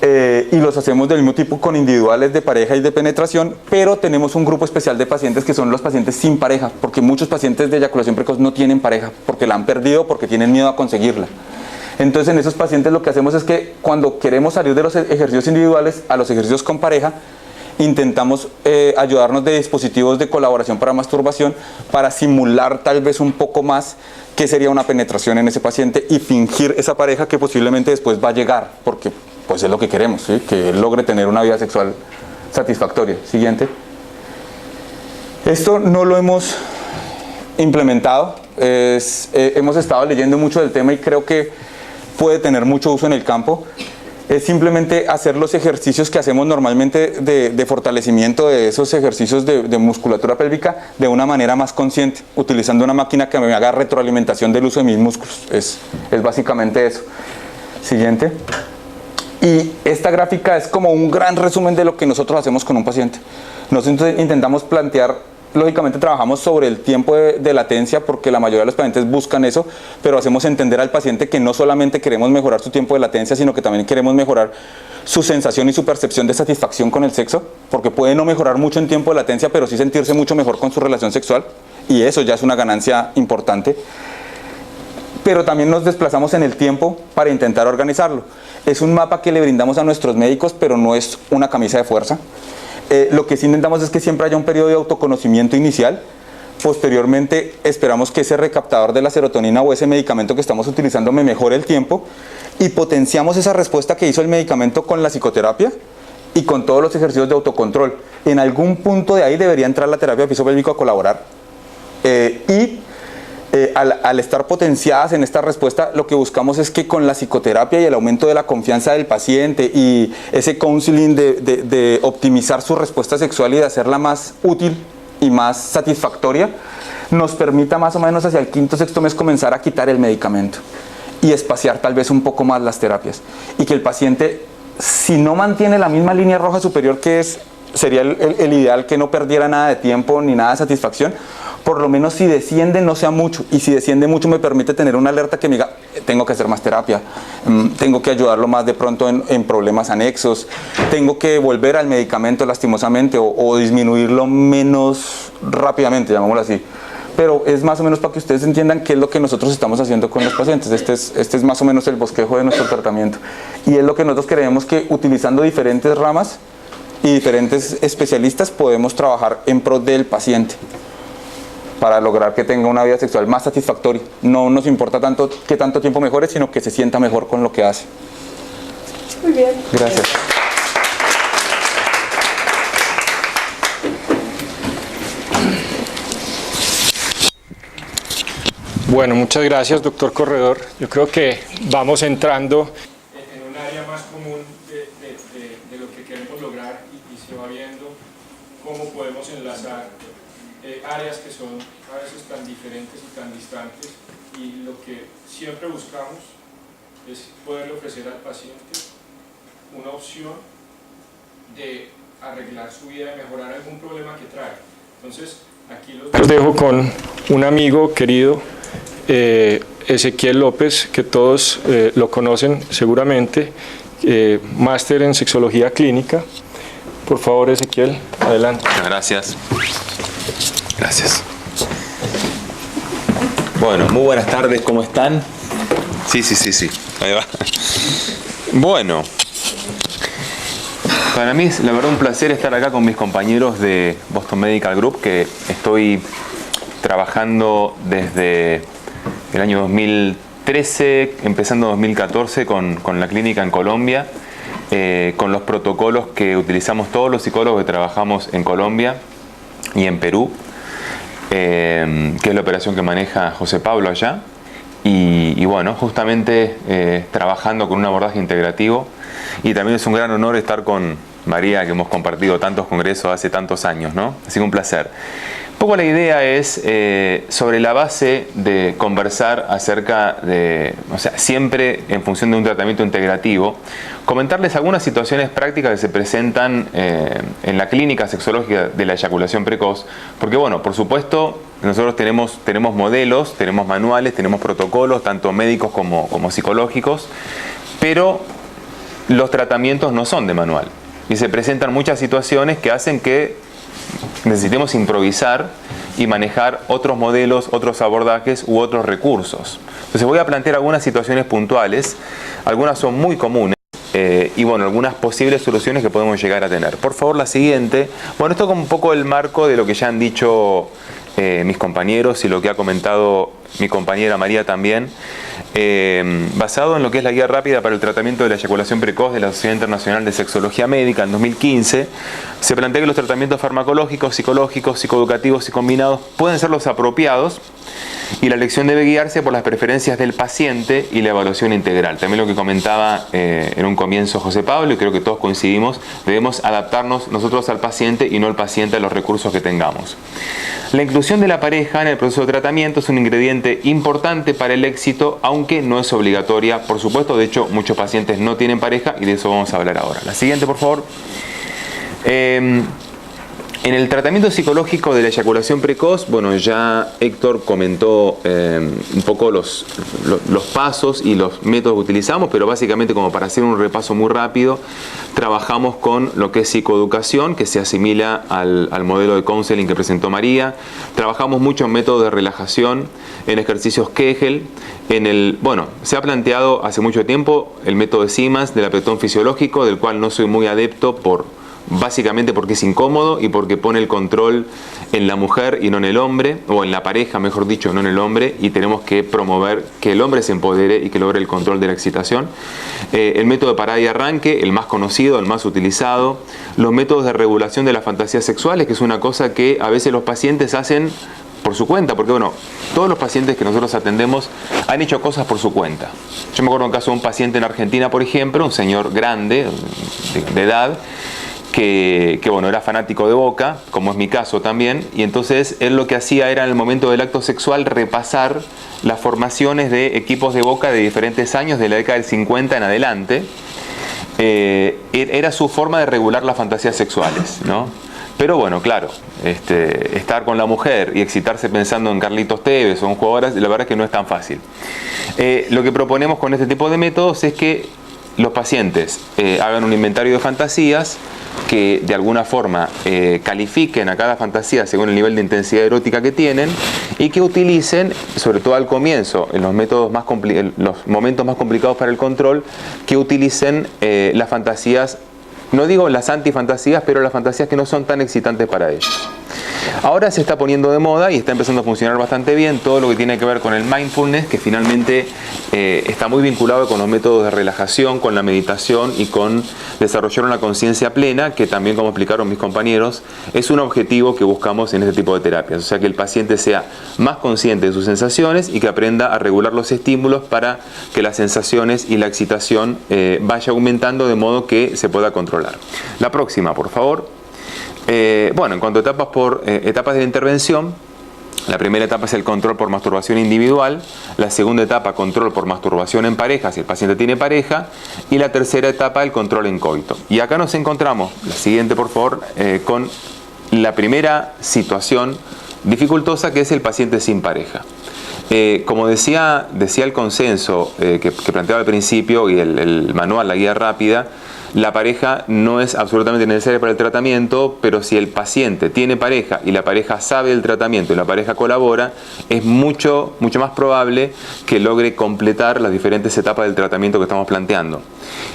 Y los hacemos del mismo tipo con individuales de pareja y de penetración, pero tenemos un grupo especial de pacientes que son los pacientes sin pareja, porque muchos pacientes de eyaculación precoz no tienen pareja, porque la han perdido, porque tienen miedo a conseguirla. Entonces en esos pacientes lo que hacemos es que cuando queremos salir de los ejercicios individuales a los ejercicios con pareja, intentamos ayudarnos de dispositivos de colaboración para masturbación para simular tal vez un poco más qué sería una penetración en ese paciente y fingir esa pareja que posiblemente después va a llegar, porque pues es lo que queremos, ¿sí? Que él logre tener una vida sexual satisfactoria. Siguiente. Esto no lo hemos implementado, hemos estado leyendo mucho del tema y creo que puede tener mucho uso en el campo. Es simplemente hacer los ejercicios que hacemos normalmente de fortalecimiento de esos ejercicios de musculatura pélvica de una manera más consciente, utilizando una máquina que me haga retroalimentación del uso de mis músculos. Es básicamente eso. Siguiente. Y esta gráfica es como un gran resumen de lo que nosotros hacemos con un paciente. Nosotros intentamos plantear, lógicamente trabajamos sobre el tiempo de latencia porque la mayoría de los pacientes buscan eso, pero hacemos entender al paciente que no solamente queremos mejorar su tiempo de latencia, sino que también queremos mejorar su sensación y su percepción de satisfacción con el sexo, porque puede no mejorar mucho en tiempo de latencia, pero sí sentirse mucho mejor con su relación sexual, y eso ya es una ganancia importante. Pero también nos desplazamos en el tiempo para intentar organizarlo. Es un mapa que le brindamos a nuestros médicos, pero no es una camisa de fuerza. Lo que sí intentamos es que siempre haya un periodo de autoconocimiento inicial. Posteriormente esperamos que ese recaptador de la serotonina o ese medicamento que estamos utilizando me mejore el tiempo y potenciamos esa respuesta que hizo el medicamento con la psicoterapia y con todos los ejercicios de autocontrol. En algún punto de ahí debería entrar la terapia de piso pélvico a colaborar. Al estar potenciadas en esta respuesta, lo que buscamos es que con la psicoterapia y el aumento de la confianza del paciente y ese counseling de optimizar su respuesta sexual y de hacerla más útil y más satisfactoria, nos permita más o menos hacia el 5º o 6º mes comenzar a quitar el medicamento y espaciar tal vez un poco más las terapias. Y que el paciente, si no mantiene la misma línea roja superior que sería el ideal, que no perdiera nada de tiempo ni nada de satisfacción, por lo menos si desciende no sea mucho, y si desciende mucho me permite tener una alerta que me diga, tengo que hacer más terapia, tengo que ayudarlo más de pronto en problemas anexos, tengo que volver al medicamento lastimosamente o disminuirlo menos rápidamente, llamémoslo así. Pero es más o menos para que ustedes entiendan qué es lo que nosotros estamos haciendo con los pacientes. Este es más o menos el bosquejo de nuestro tratamiento, y es lo que nosotros creemos que utilizando diferentes ramas y diferentes especialistas podemos trabajar en pro del paciente para lograr que tenga una vida sexual más satisfactoria. No nos importa tanto que tanto tiempo mejore, sino que se sienta mejor con lo que hace. Muy bien. Gracias. Bueno, muchas gracias, doctor Corredor. Yo creo que vamos entrando en un área más común de lo que queremos lograr y se va viendo cómo podemos enlazar áreas que son a veces tan diferentes y tan distantes, y lo que siempre buscamos es poderle ofrecer al paciente una opción de arreglar su vida, de mejorar algún problema que trae. Entonces, aquí los dejo con un amigo querido, Ezequiel López, que todos lo conocen seguramente, máster en sexología clínica. Por favor, Ezequiel, adelante. Gracias. Gracias. Bueno, muy buenas tardes, ¿cómo están? Sí. Ahí va. Bueno, Para mí es la verdad un placer estar acá con mis compañeros de Boston Medical Group, que estoy trabajando desde el año 2013, empezando 2014 con la clínica en Colombia, con los protocolos que utilizamos todos los psicólogos que trabajamos en Colombia y en Perú, que es la operación que maneja José Pablo allá. Y bueno, justamente trabajando con un abordaje integrativo, y también es un gran honor estar con María, que hemos compartido tantos congresos hace tantos años, ¿no? Así que un placer. Un poco la idea es, sobre la base de conversar acerca de, o sea, siempre en función de un tratamiento integrativo, comentarles algunas situaciones prácticas que se presentan en la clínica sexológica de la eyaculación precoz, porque bueno, por supuesto, nosotros tenemos modelos, tenemos manuales, tenemos protocolos, tanto médicos como psicológicos, pero los tratamientos no son de manual y se presentan muchas situaciones que hacen que necesitemos improvisar y manejar otros modelos, otros abordajes u otros recursos. Entonces voy a plantear algunas situaciones puntuales, algunas son muy comunes, y bueno, algunas posibles soluciones que podemos llegar a tener. Por favor, la siguiente. Bueno, esto es como un poco el marco de lo que ya han dicho mis compañeros y lo que ha comentado mi compañera María también, basado en lo que es la guía rápida para el tratamiento de la eyaculación precoz de la Sociedad Internacional de Sexología Médica en 2015, se plantea que los tratamientos farmacológicos, psicológicos, psicoeducativos y combinados pueden ser los apropiados, y la elección debe guiarse por las preferencias del paciente y la evaluación integral. También lo que comentaba en un comienzo José Pablo, y creo que todos coincidimos, debemos adaptarnos nosotros al paciente y no el paciente a los recursos que tengamos. La inclusión de la pareja en el proceso de tratamiento es un ingrediente importante para el éxito, aunque no es obligatoria, por supuesto. De hecho, muchos pacientes no tienen pareja y de eso vamos a hablar ahora. La siguiente, por favor. En el tratamiento psicológico de la eyaculación precoz, bueno, ya Héctor comentó un poco los pasos y los métodos que utilizamos, pero básicamente, como para hacer un repaso muy rápido, trabajamos con lo que es psicoeducación, que se asimila al modelo de counseling que presentó María. Trabajamos mucho en métodos de relajación, en ejercicios Kegel, bueno, se ha planteado hace mucho tiempo el método de Siemens del apretón fisiológico, del cual no soy muy adepto básicamente porque es incómodo y porque pone el control en la mujer y no en el hombre, o en la pareja, mejor dicho, no en el hombre, y tenemos que promover que el hombre se empodere y que logre el control de la excitación. El método de parada y arranque, el más conocido, el más utilizado. Los métodos de regulación de las fantasías sexuales, que es una cosa que a veces los pacientes hacen por su cuenta, porque bueno, todos los pacientes que nosotros atendemos han hecho cosas por su cuenta. Yo me acuerdo un caso de un paciente en Argentina, por ejemplo, un señor grande, de edad, que bueno, era fanático de Boca, como es mi caso también, y entonces él lo que hacía era, en el momento del acto sexual, repasar las formaciones de equipos de Boca de diferentes años, de la década del 50 en adelante. Era su forma de regular las fantasías sexuales, ¿no? Pero bueno, claro, estar con la mujer y excitarse pensando en Carlitos Tevez o en jugadores, la verdad es que no es tan fácil. Lo que proponemos con este tipo de métodos es que los pacientes hagan un inventario de fantasías, que de alguna forma califiquen a cada fantasía según el nivel de intensidad erótica que tienen, y que utilicen, sobre todo al comienzo, en los momentos más complicados para el control, que utilicen las fantasías, no digo las antifantasías, pero las fantasías que no son tan excitantes para ellos. Ahora se está poniendo de moda y está empezando a funcionar bastante bien todo lo que tiene que ver con el mindfulness, que finalmente está muy vinculado con los métodos de relajación, con la meditación y con desarrollar una conciencia plena, que también, como explicaron mis compañeros, es un objetivo que buscamos en este tipo de terapias. O sea, que el paciente sea más consciente de sus sensaciones y que aprenda a regular los estímulos para que las sensaciones y la excitación vaya aumentando, de modo que se pueda controlar. La próxima, por favor. Bueno, en cuanto a etapas de la intervención, la primera etapa es el control por masturbación individual, la segunda etapa, control por masturbación en pareja, si el paciente tiene pareja, y la tercera etapa, el control en coito. Y acá nos encontramos, la siguiente por favor, con la primera situación dificultosa, que es el paciente sin pareja. Como decía el consenso que planteaba al principio y el manual, la guía rápida, la pareja no es absolutamente necesaria para el tratamiento, pero si el paciente tiene pareja y la pareja sabe del tratamiento y la pareja colabora, es mucho más probable que logre completar las diferentes etapas del tratamiento que estamos planteando.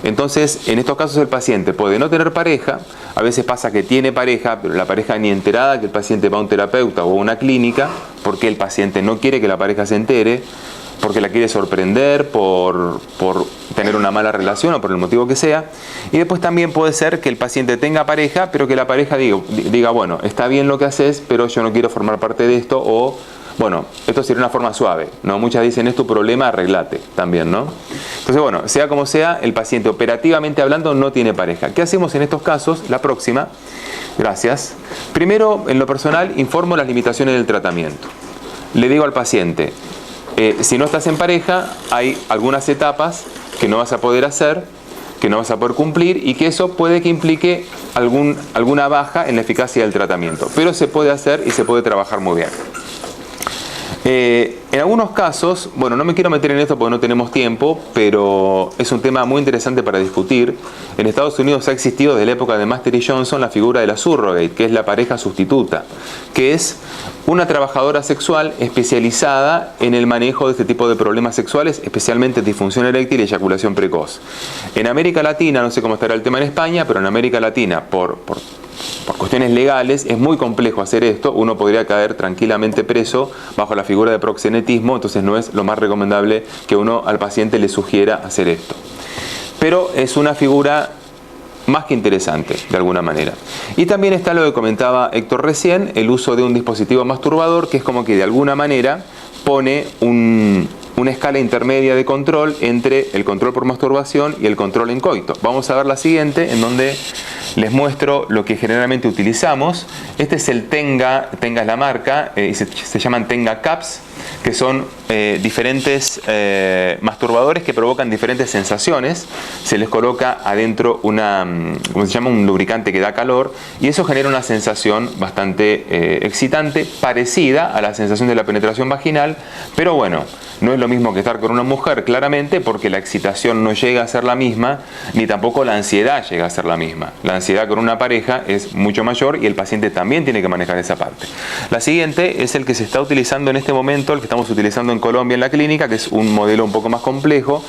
Entonces, en estos casos el paciente puede no tener pareja, a veces pasa que tiene pareja, pero la pareja ni enterada que el paciente va a un terapeuta o a una clínica, porque el paciente no quiere que la pareja se entere, porque la quiere sorprender, por tener una mala relación o por el motivo que sea. Y después también puede ser que el paciente tenga pareja, pero que la pareja diga, bueno, está bien lo que haces, pero yo no quiero formar parte de esto, o, bueno, esto sería una forma suave, ¿no? Muchas dicen, es tu problema, arreglate también, ¿no? Entonces, bueno, sea como sea, el paciente operativamente hablando no tiene pareja. ¿Qué hacemos en estos casos? La próxima, gracias. Primero, en lo personal, informo las limitaciones del tratamiento. Le digo al paciente, si no estás en pareja, hay algunas etapas que no vas a poder hacer, que no vas a poder cumplir, y que eso puede que implique alguna baja en la eficacia del tratamiento. Pero se puede hacer y se puede trabajar muy bien. En algunos casos, bueno, no me quiero meter en esto porque no tenemos tiempo, pero es un tema muy interesante para discutir. En Estados Unidos ha existido desde la época de Master y Johnson la figura de la surrogate, que es la pareja sustituta, que es una trabajadora sexual especializada en el manejo de este tipo de problemas sexuales, especialmente disfunción eréctil y eyaculación precoz. En América Latina, no sé cómo estará el tema en España, pero en América Latina, por cuestiones legales, es muy complejo hacer esto. Uno podría caer tranquilamente preso bajo la figura de proxenetismo, entonces no es lo más recomendable que uno al paciente le sugiera hacer esto. Pero es una figura más que interesante, de alguna manera. Y también está lo que comentaba Héctor recién, el uso de un dispositivo masturbador, que es como que de alguna manera pone una escala intermedia de control entre el control por masturbación y el control en coito. Vamos a ver la siguiente, en donde les muestro lo que generalmente utilizamos. Este es el Tenga, Tenga es la marca, y se llaman Tenga Caps, que son diferentes masturbadores que provocan diferentes sensaciones. Se les coloca adentro ¿cómo se llama? Un lubricante que da calor, y eso genera una sensación bastante excitante, parecida a la sensación de la penetración vaginal, pero bueno, no es lo mismo que estar con una mujer, claramente, porque la excitación no llega a ser la misma, ni tampoco la ansiedad llega a ser la misma. La ansiedad con una pareja es mucho mayor y el paciente también tiene que manejar esa parte. La siguiente es el que se está utilizando en este momento, el que estamos utilizando en Colombia en la clínica, que es un modelo un poco más complejo,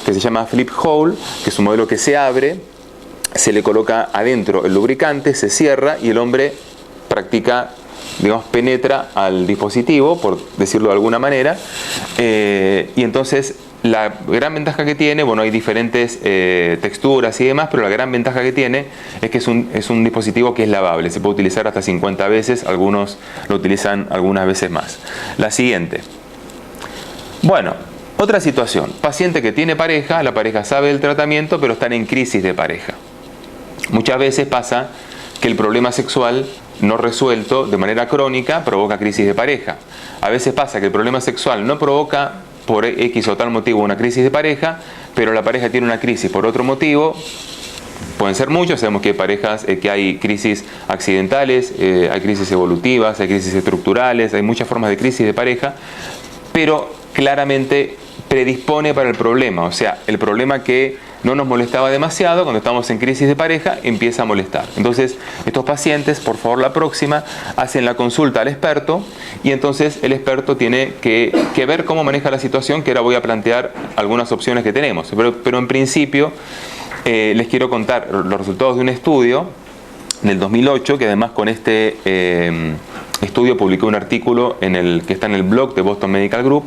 que se llama Flip Hole, que es un modelo que se abre, se le coloca adentro el lubricante, se cierra y el hombre practica, digamos, penetra al dispositivo, por decirlo de alguna manera, y entonces la gran ventaja que tiene, bueno, hay diferentes texturas y demás, pero la gran ventaja que tiene es que es un dispositivo que es lavable, se puede utilizar hasta 50 veces, algunos lo utilizan algunas veces más. La siguiente. Bueno, otra situación, paciente que tiene pareja, la pareja sabe del tratamiento, pero están en crisis de pareja. Muchas veces pasa que el problema sexual no resuelto de manera crónica provoca crisis de pareja. A veces pasa que el problema sexual no provoca por X o tal motivo una crisis de pareja, pero la pareja tiene una crisis por otro motivo. Pueden ser muchos, sabemos que hay parejas que hay crisis accidentales, hay crisis evolutivas, hay crisis estructurales, hay muchas formas de crisis de pareja, pero claramente predispone para el problema, o sea, el problema que no nos molestaba demasiado, cuando estamos en crisis de pareja, empieza a molestar. Entonces, estos pacientes, por favor, la próxima, hacen la consulta al experto, y entonces el experto tiene que ver cómo maneja la situación, que ahora voy a plantear algunas opciones que tenemos. Pero en principio, les quiero contar los resultados de un estudio del 2008, que además con este estudio publicó un artículo que está en el blog de Boston Medical Group,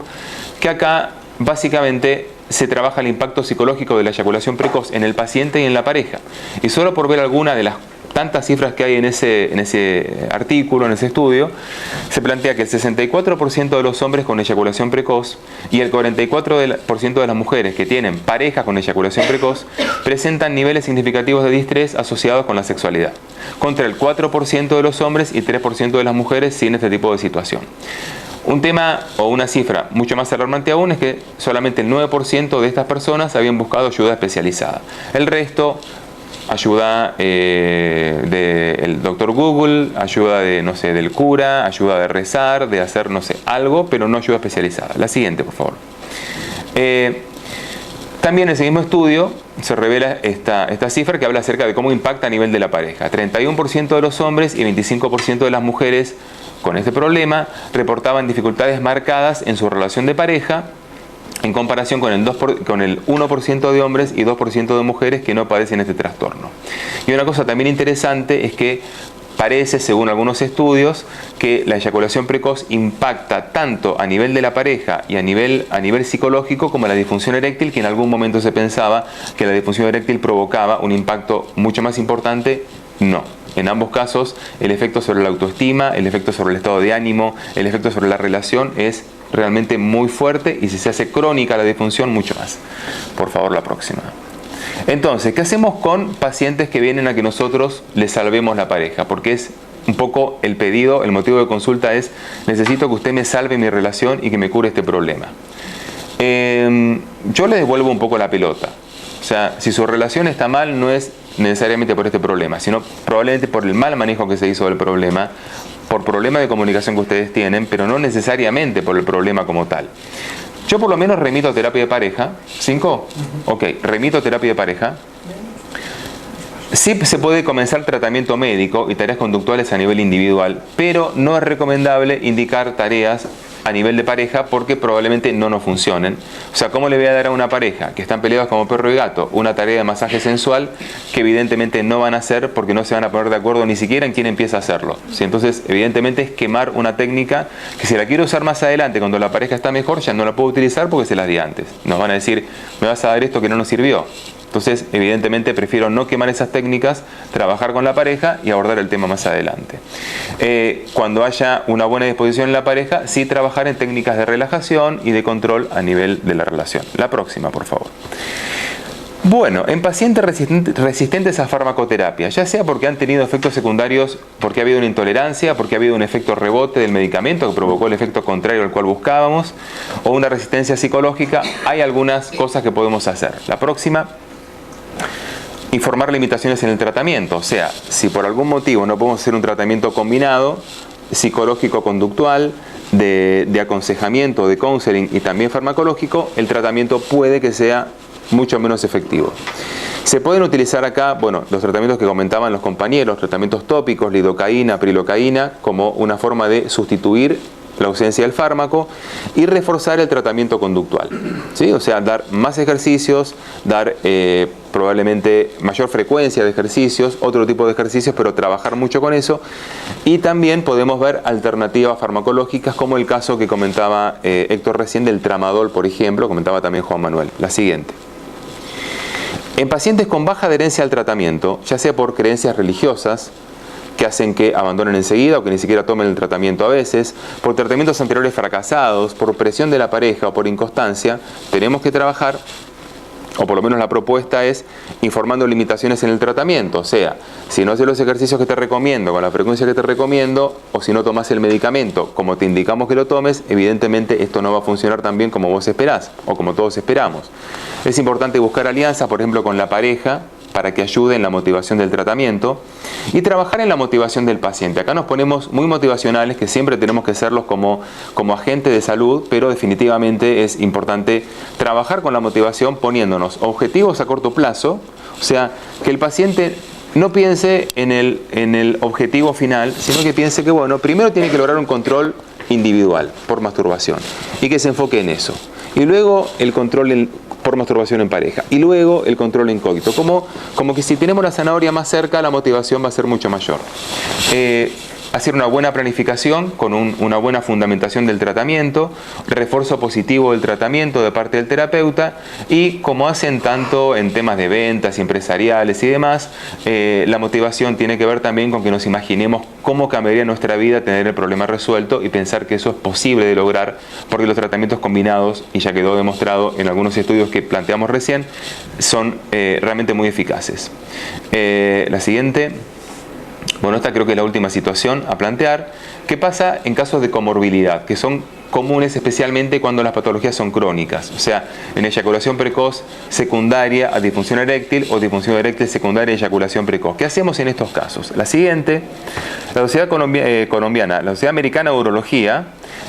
que acá básicamente se trabaja el impacto psicológico de la eyaculación precoz en el paciente y en la pareja. Y solo por ver alguna de las tantas cifras que hay en ese artículo, en ese estudio, se plantea que el 64% de los hombres con eyaculación precoz y el 44% de las mujeres que tienen parejas con eyaculación precoz presentan niveles significativos de distrés asociados con la sexualidad, contra el 4% de los hombres y 3% de las mujeres sin este tipo de situación. Un tema o una cifra mucho más alarmante aún es que solamente el 9% de estas personas habían buscado ayuda especializada. El resto ayuda del doctor Google, ayuda de, no sé, del cura, ayuda de rezar, de hacer, no sé, algo, pero no ayuda especializada. La siguiente, por favor. También en ese mismo estudio se revela esta cifra que habla acerca de cómo impacta a nivel de la pareja. 31% de los hombres y 25% de las mujeres con este problema reportaban dificultades marcadas en su relación de pareja en comparación con el 1% de hombres y 2% de mujeres que no padecen este trastorno. Y una cosa también interesante es que parece, según algunos estudios, que la eyaculación precoz impacta tanto a nivel de la pareja y a nivel psicológico como la disfunción eréctil, que en algún momento se pensaba que la disfunción eréctil provocaba un impacto mucho más importante. No. En ambos casos, el efecto sobre la autoestima, el efecto sobre el estado de ánimo, el efecto sobre la relación es realmente muy fuerte, y si se hace crónica la disfunción, mucho más. Por favor, la próxima. Entonces, ¿qué hacemos con pacientes que vienen a que nosotros les salvemos la pareja? Porque es un poco el pedido, el motivo de consulta es: necesito que usted me salve mi relación y que me cure este problema. Yo le devuelvo un poco la pelota. O sea, si su relación está mal, no es necesariamente por este problema, sino probablemente por el mal manejo que se hizo del problema, por problemas de comunicación que ustedes tienen, pero no necesariamente por el problema como tal. Yo por lo menos remito a terapia de pareja. ¿5? Ok, remito a terapia de pareja. Sí se puede comenzar tratamiento médico y tareas conductuales a nivel individual, pero no es recomendable indicar tareas a nivel de pareja porque probablemente no nos funcionen. O sea, ¿cómo le voy a dar a una pareja que están peleados como perro y gato una tarea de masaje sensual que evidentemente no van a hacer porque no se van a poner de acuerdo ni siquiera en quién empieza a hacerlo? ¿Sí? Entonces, evidentemente es quemar una técnica que si la quiero usar más adelante, cuando la pareja está mejor, ya no la puedo utilizar porque se las di antes. Nos van a decir: me vas a dar esto que no nos sirvió. Entonces, evidentemente, prefiero no quemar esas técnicas, trabajar con la pareja y abordar el tema más adelante. Cuando haya una buena disposición en la pareja, sí trabajar en técnicas de relajación y de control a nivel de la relación. La próxima, por favor. Bueno, en pacientes resistentes a farmacoterapia, ya sea porque han tenido efectos secundarios, porque ha habido una intolerancia, porque ha habido un efecto rebote del medicamento que provocó el efecto contrario al cual buscábamos, o una resistencia psicológica, hay algunas cosas que podemos hacer. La próxima. Informar limitaciones en el tratamiento, o sea, si por algún motivo no podemos hacer un tratamiento combinado, psicológico-conductual, de aconsejamiento, de counseling y también farmacológico, el tratamiento puede que sea mucho menos efectivo. Se pueden utilizar acá, bueno, los tratamientos que comentaban los compañeros, tratamientos tópicos, lidocaína, prilocaína, como una forma de sustituir la ausencia del fármaco y reforzar el tratamiento conductual, ¿sí? O sea, dar más ejercicios, dar probablemente mayor frecuencia de ejercicios, otro tipo de ejercicios, pero trabajar mucho con eso. Y también podemos ver alternativas farmacológicas, como el caso que comentaba Héctor recién del tramadol, por ejemplo, comentaba también Juan Manuel. La siguiente. En pacientes con baja adherencia al tratamiento, ya sea por creencias religiosas, que hacen que abandonen enseguida o que ni siquiera tomen el tratamiento a veces, por tratamientos anteriores fracasados, por presión de la pareja o por inconstancia, tenemos que trabajar, o por lo menos la propuesta es informando limitaciones en el tratamiento. O sea, si no haces los ejercicios que te recomiendo, con la frecuencia que te recomiendo, o si no tomas el medicamento como te indicamos que lo tomes, evidentemente esto no va a funcionar tan bien como vos esperás, o como todos esperamos. Es importante buscar alianzas, por ejemplo, con la pareja, para que ayude en la motivación del tratamiento y trabajar en la motivación del paciente. Acá nos ponemos muy motivacionales, que siempre tenemos que serlos como agentes de salud, pero definitivamente es importante trabajar con la motivación poniéndonos objetivos a corto plazo, o sea, que el paciente no piense en el objetivo final, sino que piense que, bueno, primero tiene que lograr un control individual por masturbación y que se enfoque en eso. Y luego el control por masturbación en pareja. Y luego el control incógnito. Como que si tenemos la zanahoria más cerca, la motivación va a ser mucho mayor. Hacer una buena planificación con una buena fundamentación del tratamiento, refuerzo positivo del tratamiento de parte del terapeuta, y como hacen tanto en temas de ventas y empresariales y demás, la motivación tiene que ver también con que nos imaginemos cómo cambiaría nuestra vida tener el problema resuelto y pensar que eso es posible de lograr, porque los tratamientos combinados, y ya quedó demostrado en algunos estudios que planteamos recién, son realmente muy eficaces. La siguiente. Bueno, esta creo que es la última situación a plantear. ¿Qué pasa en casos de comorbilidad? Que son comunes especialmente cuando las patologías son crónicas, o sea, en eyaculación precoz secundaria a disfunción eréctil o disfunción eréctil secundaria a eyaculación precoz. ¿Qué hacemos en estos casos? La siguiente, la Sociedad Colombiana, la Sociedad Americana de Urología,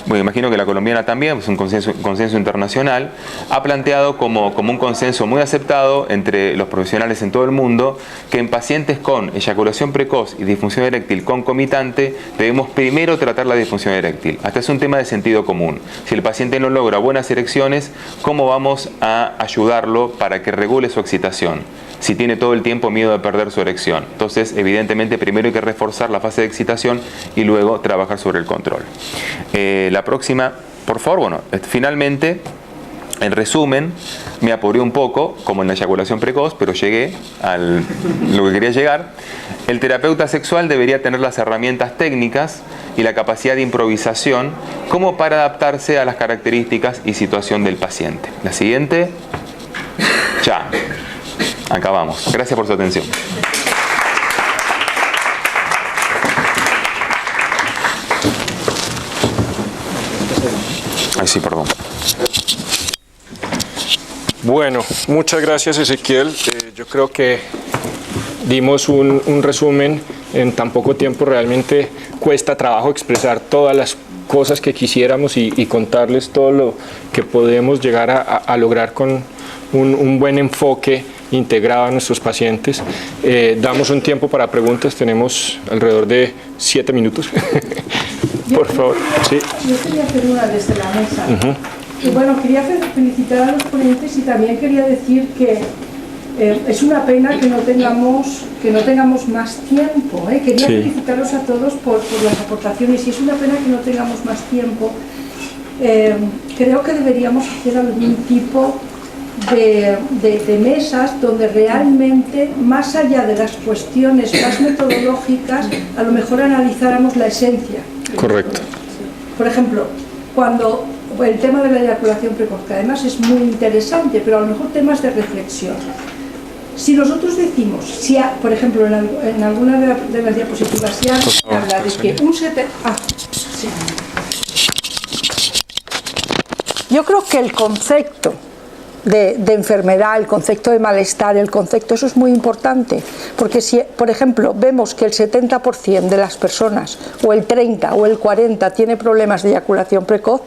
bueno, imagino que la colombiana también, es un consenso internacional, ha planteado como un consenso muy aceptado entre los profesionales en todo el mundo que en pacientes con eyaculación precoz y disfunción eréctil concomitante debemos primero tratar la disfunción eréctil. Hasta es un tema de sentido común. Si el paciente no logra buenas erecciones, ¿cómo vamos a ayudarlo para que regule su excitación? Si tiene todo el tiempo miedo de perder su erección. Entonces, evidentemente, primero hay que reforzar la fase de excitación y luego trabajar sobre el control. La próxima, por favor, bueno, finalmente, en resumen, me apuré un poco, como en la eyaculación precoz, pero llegué a lo que quería llegar. El terapeuta sexual debería tener las herramientas técnicas y la capacidad de improvisación como para adaptarse a las características y situación del paciente. La siguiente, ya. Acabamos. Gracias por su atención. Ay, sí, perdón. Bueno, muchas gracias, Ezequiel. Yo creo que dimos un resumen en tan poco tiempo. Realmente cuesta trabajo expresar todas las cosas que quisiéramos y contarles todo lo que podemos llegar a lograr con un buen enfoque integrado a nuestros pacientes. Damos un tiempo para preguntas, tenemos alrededor de 7 minutos. Por favor. Sí. Yo quería hacer una desde la mesa. Y bueno, quería felicitar a los ponentes y también quería decir que es una pena que no tengamos más tiempo. Quería felicitarlos a todos por las aportaciones y es una pena que no tengamos más tiempo. Creo que deberíamos hacer algún tipo de mesas donde realmente, más allá de las cuestiones más metodológicas, a lo mejor analizáramos la esencia. Correcto. Por ejemplo, cuando el tema de la eyaculación precoz, que además es muy interesante, pero a lo mejor temas de reflexión. Si nosotros decimos, por ejemplo, en alguna de las diapositivas se habla de que un 70%... sí. Yo creo que el concepto de enfermedad, el concepto de malestar, eso es muy importante, porque si, por ejemplo, vemos que el 70% de las personas, o el 30% o el 40% tiene problemas de eyaculación precoz,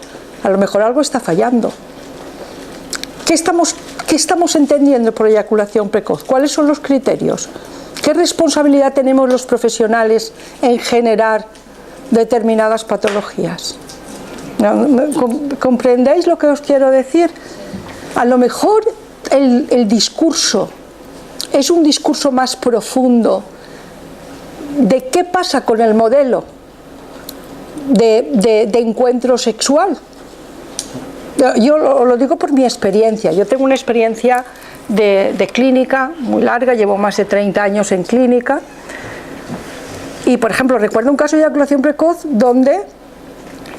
a lo mejor algo está fallando. ¿Qué estamos entendiendo por eyaculación precoz? ¿Cuáles son los criterios? ¿Qué responsabilidad tenemos los profesionales en generar determinadas patologías? ¿Comprendéis lo que os quiero decir? A lo mejor el discurso es un discurso más profundo de qué pasa con el modelo de encuentro sexual. Yo lo digo por mi experiencia. Yo tengo una experiencia de clínica muy larga, llevo más de 30 años en clínica y, por ejemplo, recuerdo un caso de eyaculación precoz donde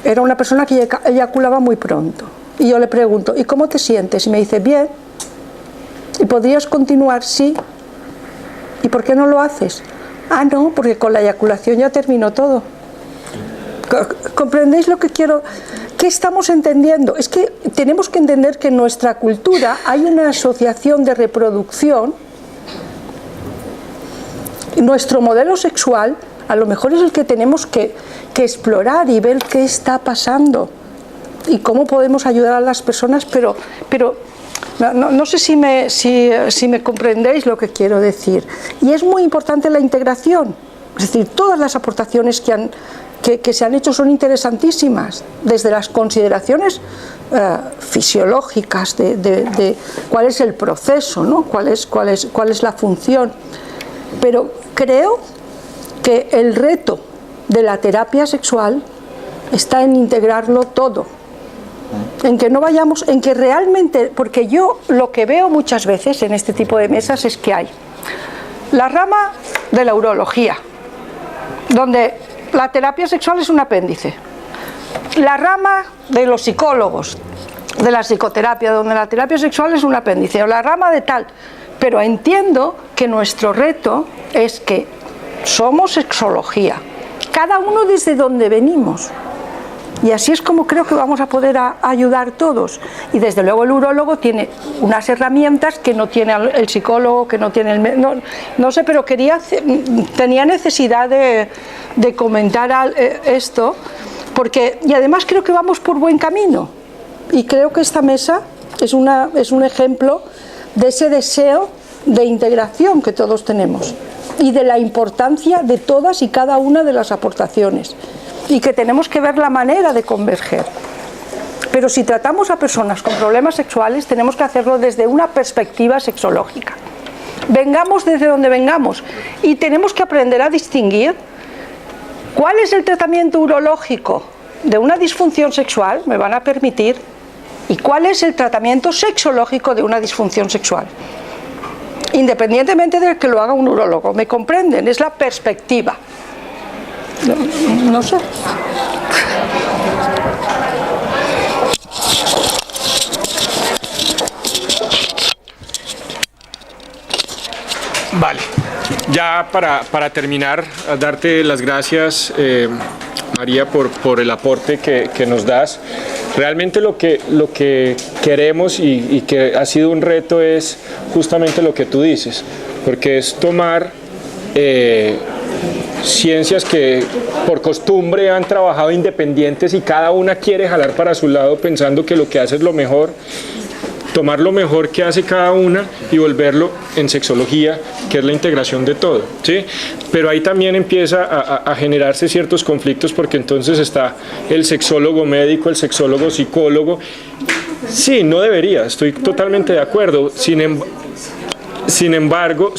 era una persona que eyaculaba muy pronto. Y yo le pregunto, ¿y cómo te sientes? Y me dice, bien. ¿Y podrías continuar? Sí. ¿Y por qué no lo haces? Ah, no, porque con la eyaculación ya terminó todo. ¿Comprendéis lo que quiero? ¿Qué estamos entendiendo? Es que tenemos que entender que en nuestra cultura hay una asociación de reproducción. Nuestro modelo sexual a lo mejor es el que tenemos que explorar y ver qué está pasando y cómo podemos ayudar a las personas, pero no sé si me comprendéis lo que quiero decir. Y es muy importante la integración, es decir, todas las aportaciones que se han hecho son interesantísimas, desde las consideraciones fisiológicas de cuál es el proceso, ¿no? cuál es la función, pero creo que el reto de la terapia sexual está en integrarlo todo, en que no vayamos, en que realmente, porque yo lo que veo muchas veces en este tipo de mesas es que hay la rama de la urología, donde la terapia sexual es un apéndice, la rama de los psicólogos, de la psicoterapia, donde la terapia sexual es un apéndice, o la rama de tal, pero entiendo que nuestro reto es que somos sexología, cada uno desde donde venimos. Y así es como creo que vamos a poder ayudar todos. Y desde luego el urólogo tiene unas herramientas que no tiene el psicólogo, que no tiene el... No sé, pero tenía necesidad de comentar esto, porque, y además creo que vamos por buen camino. Y creo que esta mesa es un ejemplo de ese deseo de integración que todos tenemos y de la importancia de todas y cada una de las aportaciones, y que tenemos que ver la manera de converger. Pero si tratamos a personas con problemas sexuales, tenemos que hacerlo desde una perspectiva sexológica. Vengamos desde donde vengamos, y tenemos que aprender a distinguir cuál es el tratamiento urológico de una disfunción sexual, me van a permitir, y cuál es el tratamiento sexológico de una disfunción sexual. Independientemente de que lo haga un urólogo, ¿me comprenden? Es la perspectiva. No sé. Vale, ya para terminar, darte las gracias, María, por el aporte que nos das. Realmente lo que queremos y que ha sido un reto es justamente lo que tú dices, porque es tomar ciencias que por costumbre han trabajado independientes y cada una quiere jalar para su lado pensando que lo que hace es lo mejor, tomar lo mejor que hace cada una y volverlo en sexología, que es la integración de todo, ¿sí? Pero ahí también empieza a generarse ciertos conflictos, porque entonces está el sexólogo médico, el sexólogo psicólogo. Sí, no debería, estoy totalmente de acuerdo. Sin embargo,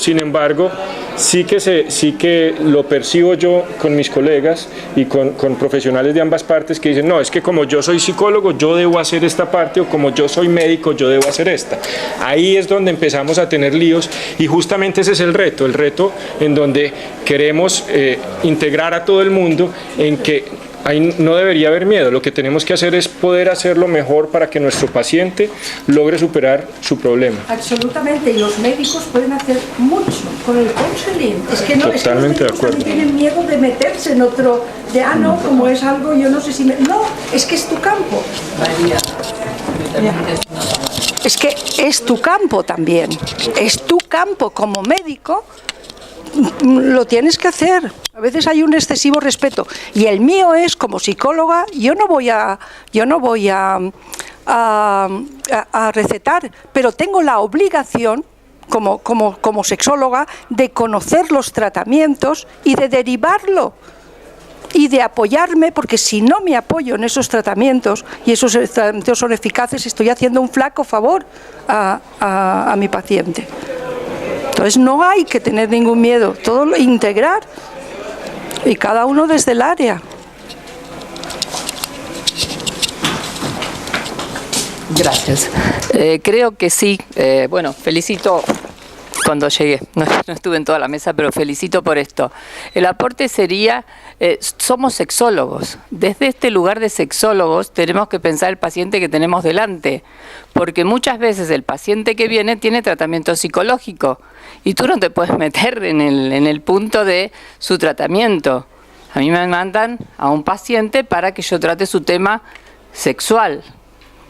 sí que lo percibo yo con mis colegas y con profesionales de ambas partes que dicen, no, es que como yo soy psicólogo, yo debo hacer esta parte, o como yo soy médico, yo debo hacer esta. Ahí es donde empezamos a tener líos, y justamente ese es el reto en donde queremos integrar a todo el mundo, en que ahí no debería haber miedo. Lo que tenemos que hacer es poder hacerlo mejor para que nuestro paciente logre superar su problema. Absolutamente, y los médicos pueden hacer mucho con el counseling. Es que no, totalmente es que los médicos de acuerdo. tienen miedo de meterse en otro, no, como es algo, yo no sé si no, es que es tu campo. Es que es tu campo también, es tu campo como médico, lo tienes que hacer. A veces hay un excesivo respeto, y el mío es como psicóloga, yo no voy a recetar, pero tengo la obligación como sexóloga de conocer los tratamientos y de derivarlo y de apoyarme, porque si no me apoyo en esos tratamientos y esos tratamientos son eficaces, estoy haciendo un flaco favor a mi paciente. Entonces no hay que tener ningún miedo, todo lo integrar, y cada uno desde el área. Gracias. Creo que sí. Bueno, felicito cuando llegué. No estuve en toda la mesa, pero felicito por esto. El aporte sería, somos sexólogos. Desde este lugar de sexólogos tenemos que pensar el paciente que tenemos delante, porque muchas veces el paciente que viene tiene tratamiento psicológico y tú no te puedes meter en el punto de su tratamiento. A mí me mandan a un paciente para que yo trate su tema sexual.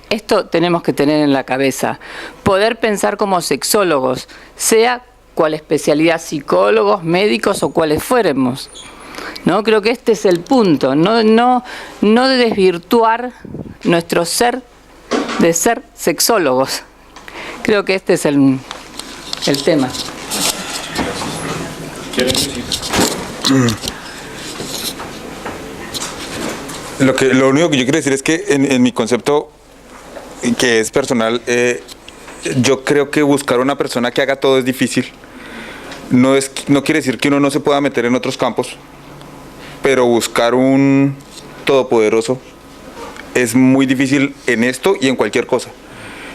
Esto tenemos que tener en la cabeza, poder pensar como sexólogos, sea cual especialidad, psicólogos, médicos o cuales fuéramos. ¿No? Creo que este es el punto, no de desvirtuar nuestro ser de ser sexólogos. Creo que este es el tema. Lo único que yo quiero decir es que en mi concepto, que es personal, yo creo que buscar una persona que haga todo es difícil. No quiere decir que uno no se pueda meter en otros campos, pero buscar un todopoderoso es muy difícil en esto y en cualquier cosa.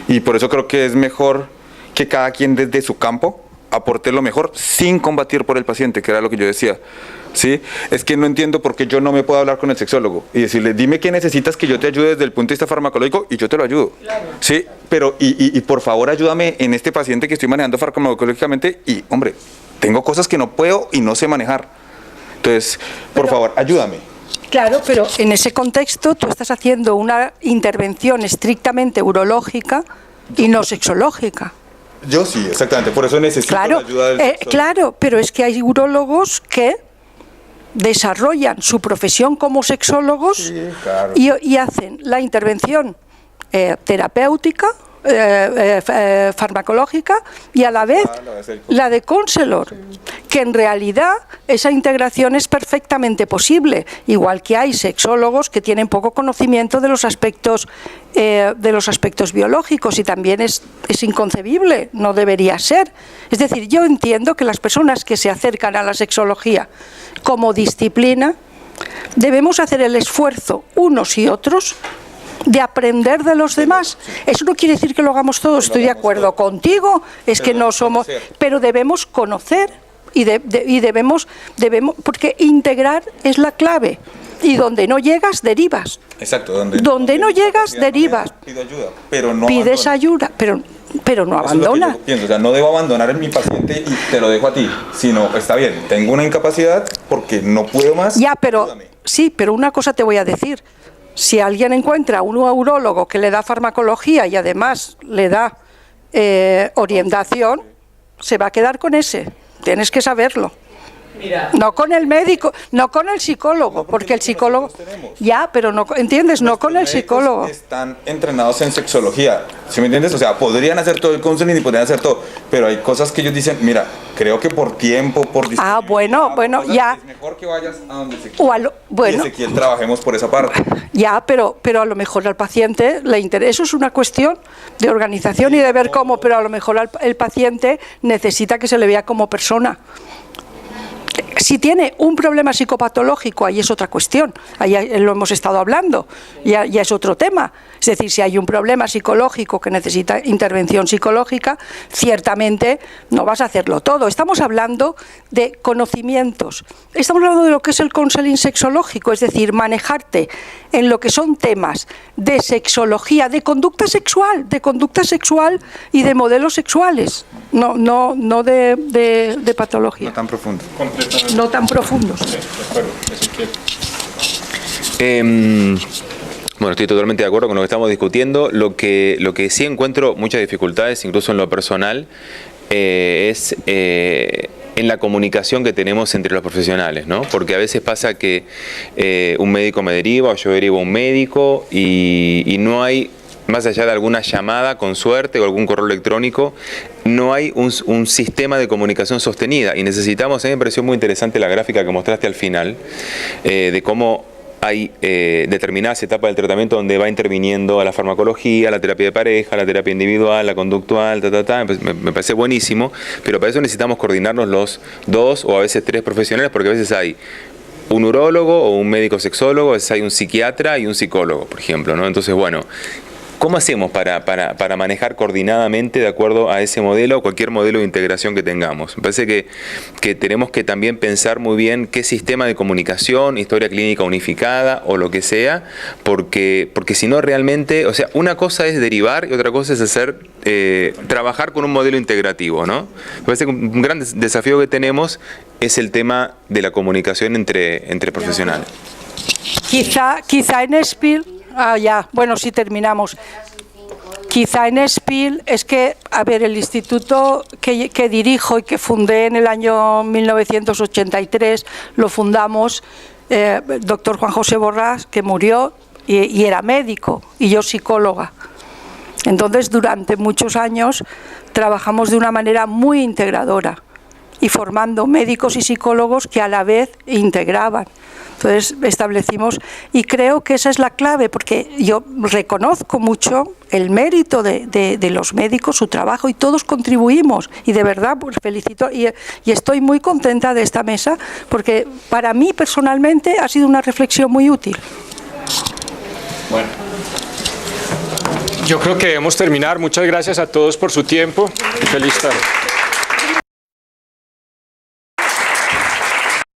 Y por eso creo que es mejor que cada quien desde su campo aporte lo mejor sin combatir por el paciente, que era lo que yo decía. ¿Sí? Es que no entiendo por qué yo no me puedo hablar con el sexólogo y decirle, dime qué necesitas que yo te ayude desde el punto de vista farmacológico, y yo te lo ayudo. Claro. ¿Sí? Pero, y por favor ayúdame en este paciente que estoy manejando farmacológicamente, y hombre, tengo cosas que no puedo y no sé manejar. Entonces, por favor, ayúdame. Claro, pero en ese contexto tú estás haciendo una intervención estrictamente urológica y no sexológica. Yo sí, exactamente, por eso necesito la ayuda del sexólogo. Claro, pero es que hay urólogos que desarrollan su profesión como sexólogos, Sí, claro. y hacen la intervención terapéutica, farmacológica, y a la vez la de counselor, que en realidad esa integración es perfectamente posible, igual que hay sexólogos que tienen poco conocimiento de los aspectos biológicos, y también es inconcebible, no debería ser. Es decir, yo entiendo que las personas que se acercan a la sexología como disciplina debemos hacer el esfuerzo, unos y otros, de aprender de los demás. Eso no quiere decir que lo hagamos todos, estoy de acuerdo contigo, es que no somos, pero debemos conocer y debemos, porque integrar es la clave, y donde no llegas, derivas. Exacto, donde no llegas, derivas. Pido ayuda, pero no pides ayuda, pero no abandona. Es lo que yo pienso, o sea, no debo abandonar en mi paciente y te lo dejo a ti, sino, está bien, tengo una incapacidad porque no puedo más. Ya, pero ayúdame. sí, pero una cosa te voy a decir. Si alguien encuentra a un urólogo que le da farmacología y además le da orientación, se va a quedar con ese. Tienes que saberlo. Mira. No con el médico, no con el psicólogo, porque el psicólogo... Ya, pero no, ¿entiendes? No con el psicólogo. Están entrenados en sexología, ¿sí me entiendes? O sea, podrían hacer todo el counseling y podrían hacer todo, pero hay cosas que ellos dicen, mira, creo que por tiempo, por bueno, ya. Es mejor que vayas a donde Ezequiel. Bueno. Y Ezequiel, trabajemos por esa parte. Ya, pero a lo mejor al paciente le interesa. Eso es una cuestión de organización y de ver cómo, pero a lo mejor el paciente necesita que se le vea como persona. Si tiene un problema psicopatológico, ahí es otra cuestión, ahí lo hemos estado hablando, ya es otro tema. Es decir, si hay un problema psicológico que necesita intervención psicológica, ciertamente no vas a hacerlo todo. Estamos hablando de conocimientos, estamos hablando de lo que es el counseling sexológico, es decir, manejarte en lo que son temas de sexología, de conducta sexual y de modelos sexuales, no de patología. No tan profundo. No tan profundos. Sí, de acuerdo, Ezequiel. Bueno, estoy totalmente de acuerdo con lo que estamos discutiendo. Lo que sí encuentro muchas dificultades, incluso en lo personal, es en la comunicación que tenemos entre los profesionales, ¿no? Porque a veces pasa que un médico me deriva o yo derivo a un médico y no hay, más allá de alguna llamada con suerte o algún correo electrónico, no hay un sistema de comunicación sostenida, y necesitamos, a mí me pareció muy interesante la gráfica que mostraste al final, de cómo hay determinadas etapas del tratamiento donde va interviniendo la farmacología, la terapia de pareja, la terapia individual, la conductual, me parece buenísimo, pero para eso necesitamos coordinarnos los 2 o a veces 3 profesionales, porque a veces hay un urólogo o un médico sexólogo, a veces hay un psiquiatra y un psicólogo, por ejemplo, ¿no? Entonces, bueno, ¿cómo hacemos para manejar coordinadamente de acuerdo a ese modelo o cualquier modelo de integración que tengamos? Me parece que tenemos que también pensar muy bien qué sistema de comunicación, historia clínica unificada o lo que sea, porque si no realmente, o sea, una cosa es derivar y otra cosa es trabajar con un modelo integrativo, ¿no? Me parece que un gran desafío que tenemos es el tema de la comunicación entre profesionales. Quizá en SPIL... bueno, sí, terminamos. Quizá en SPIL es que, a ver, el instituto que dirijo y que fundé en el año 1983, lo fundamos el doctor Juan José Borrás, que murió y era médico, y yo psicóloga. Entonces, durante muchos años trabajamos de una manera muy integradora y formando médicos y psicólogos que a la vez integraban. Entonces establecimos, y creo que esa es la clave, porque yo reconozco mucho el mérito de los médicos, su trabajo, y todos contribuimos, y de verdad pues felicito y estoy muy contenta de esta mesa, porque para mí personalmente ha sido una reflexión muy útil. Bueno, yo creo que debemos terminar. Muchas gracias a todos por su tiempo. Feliz tarde.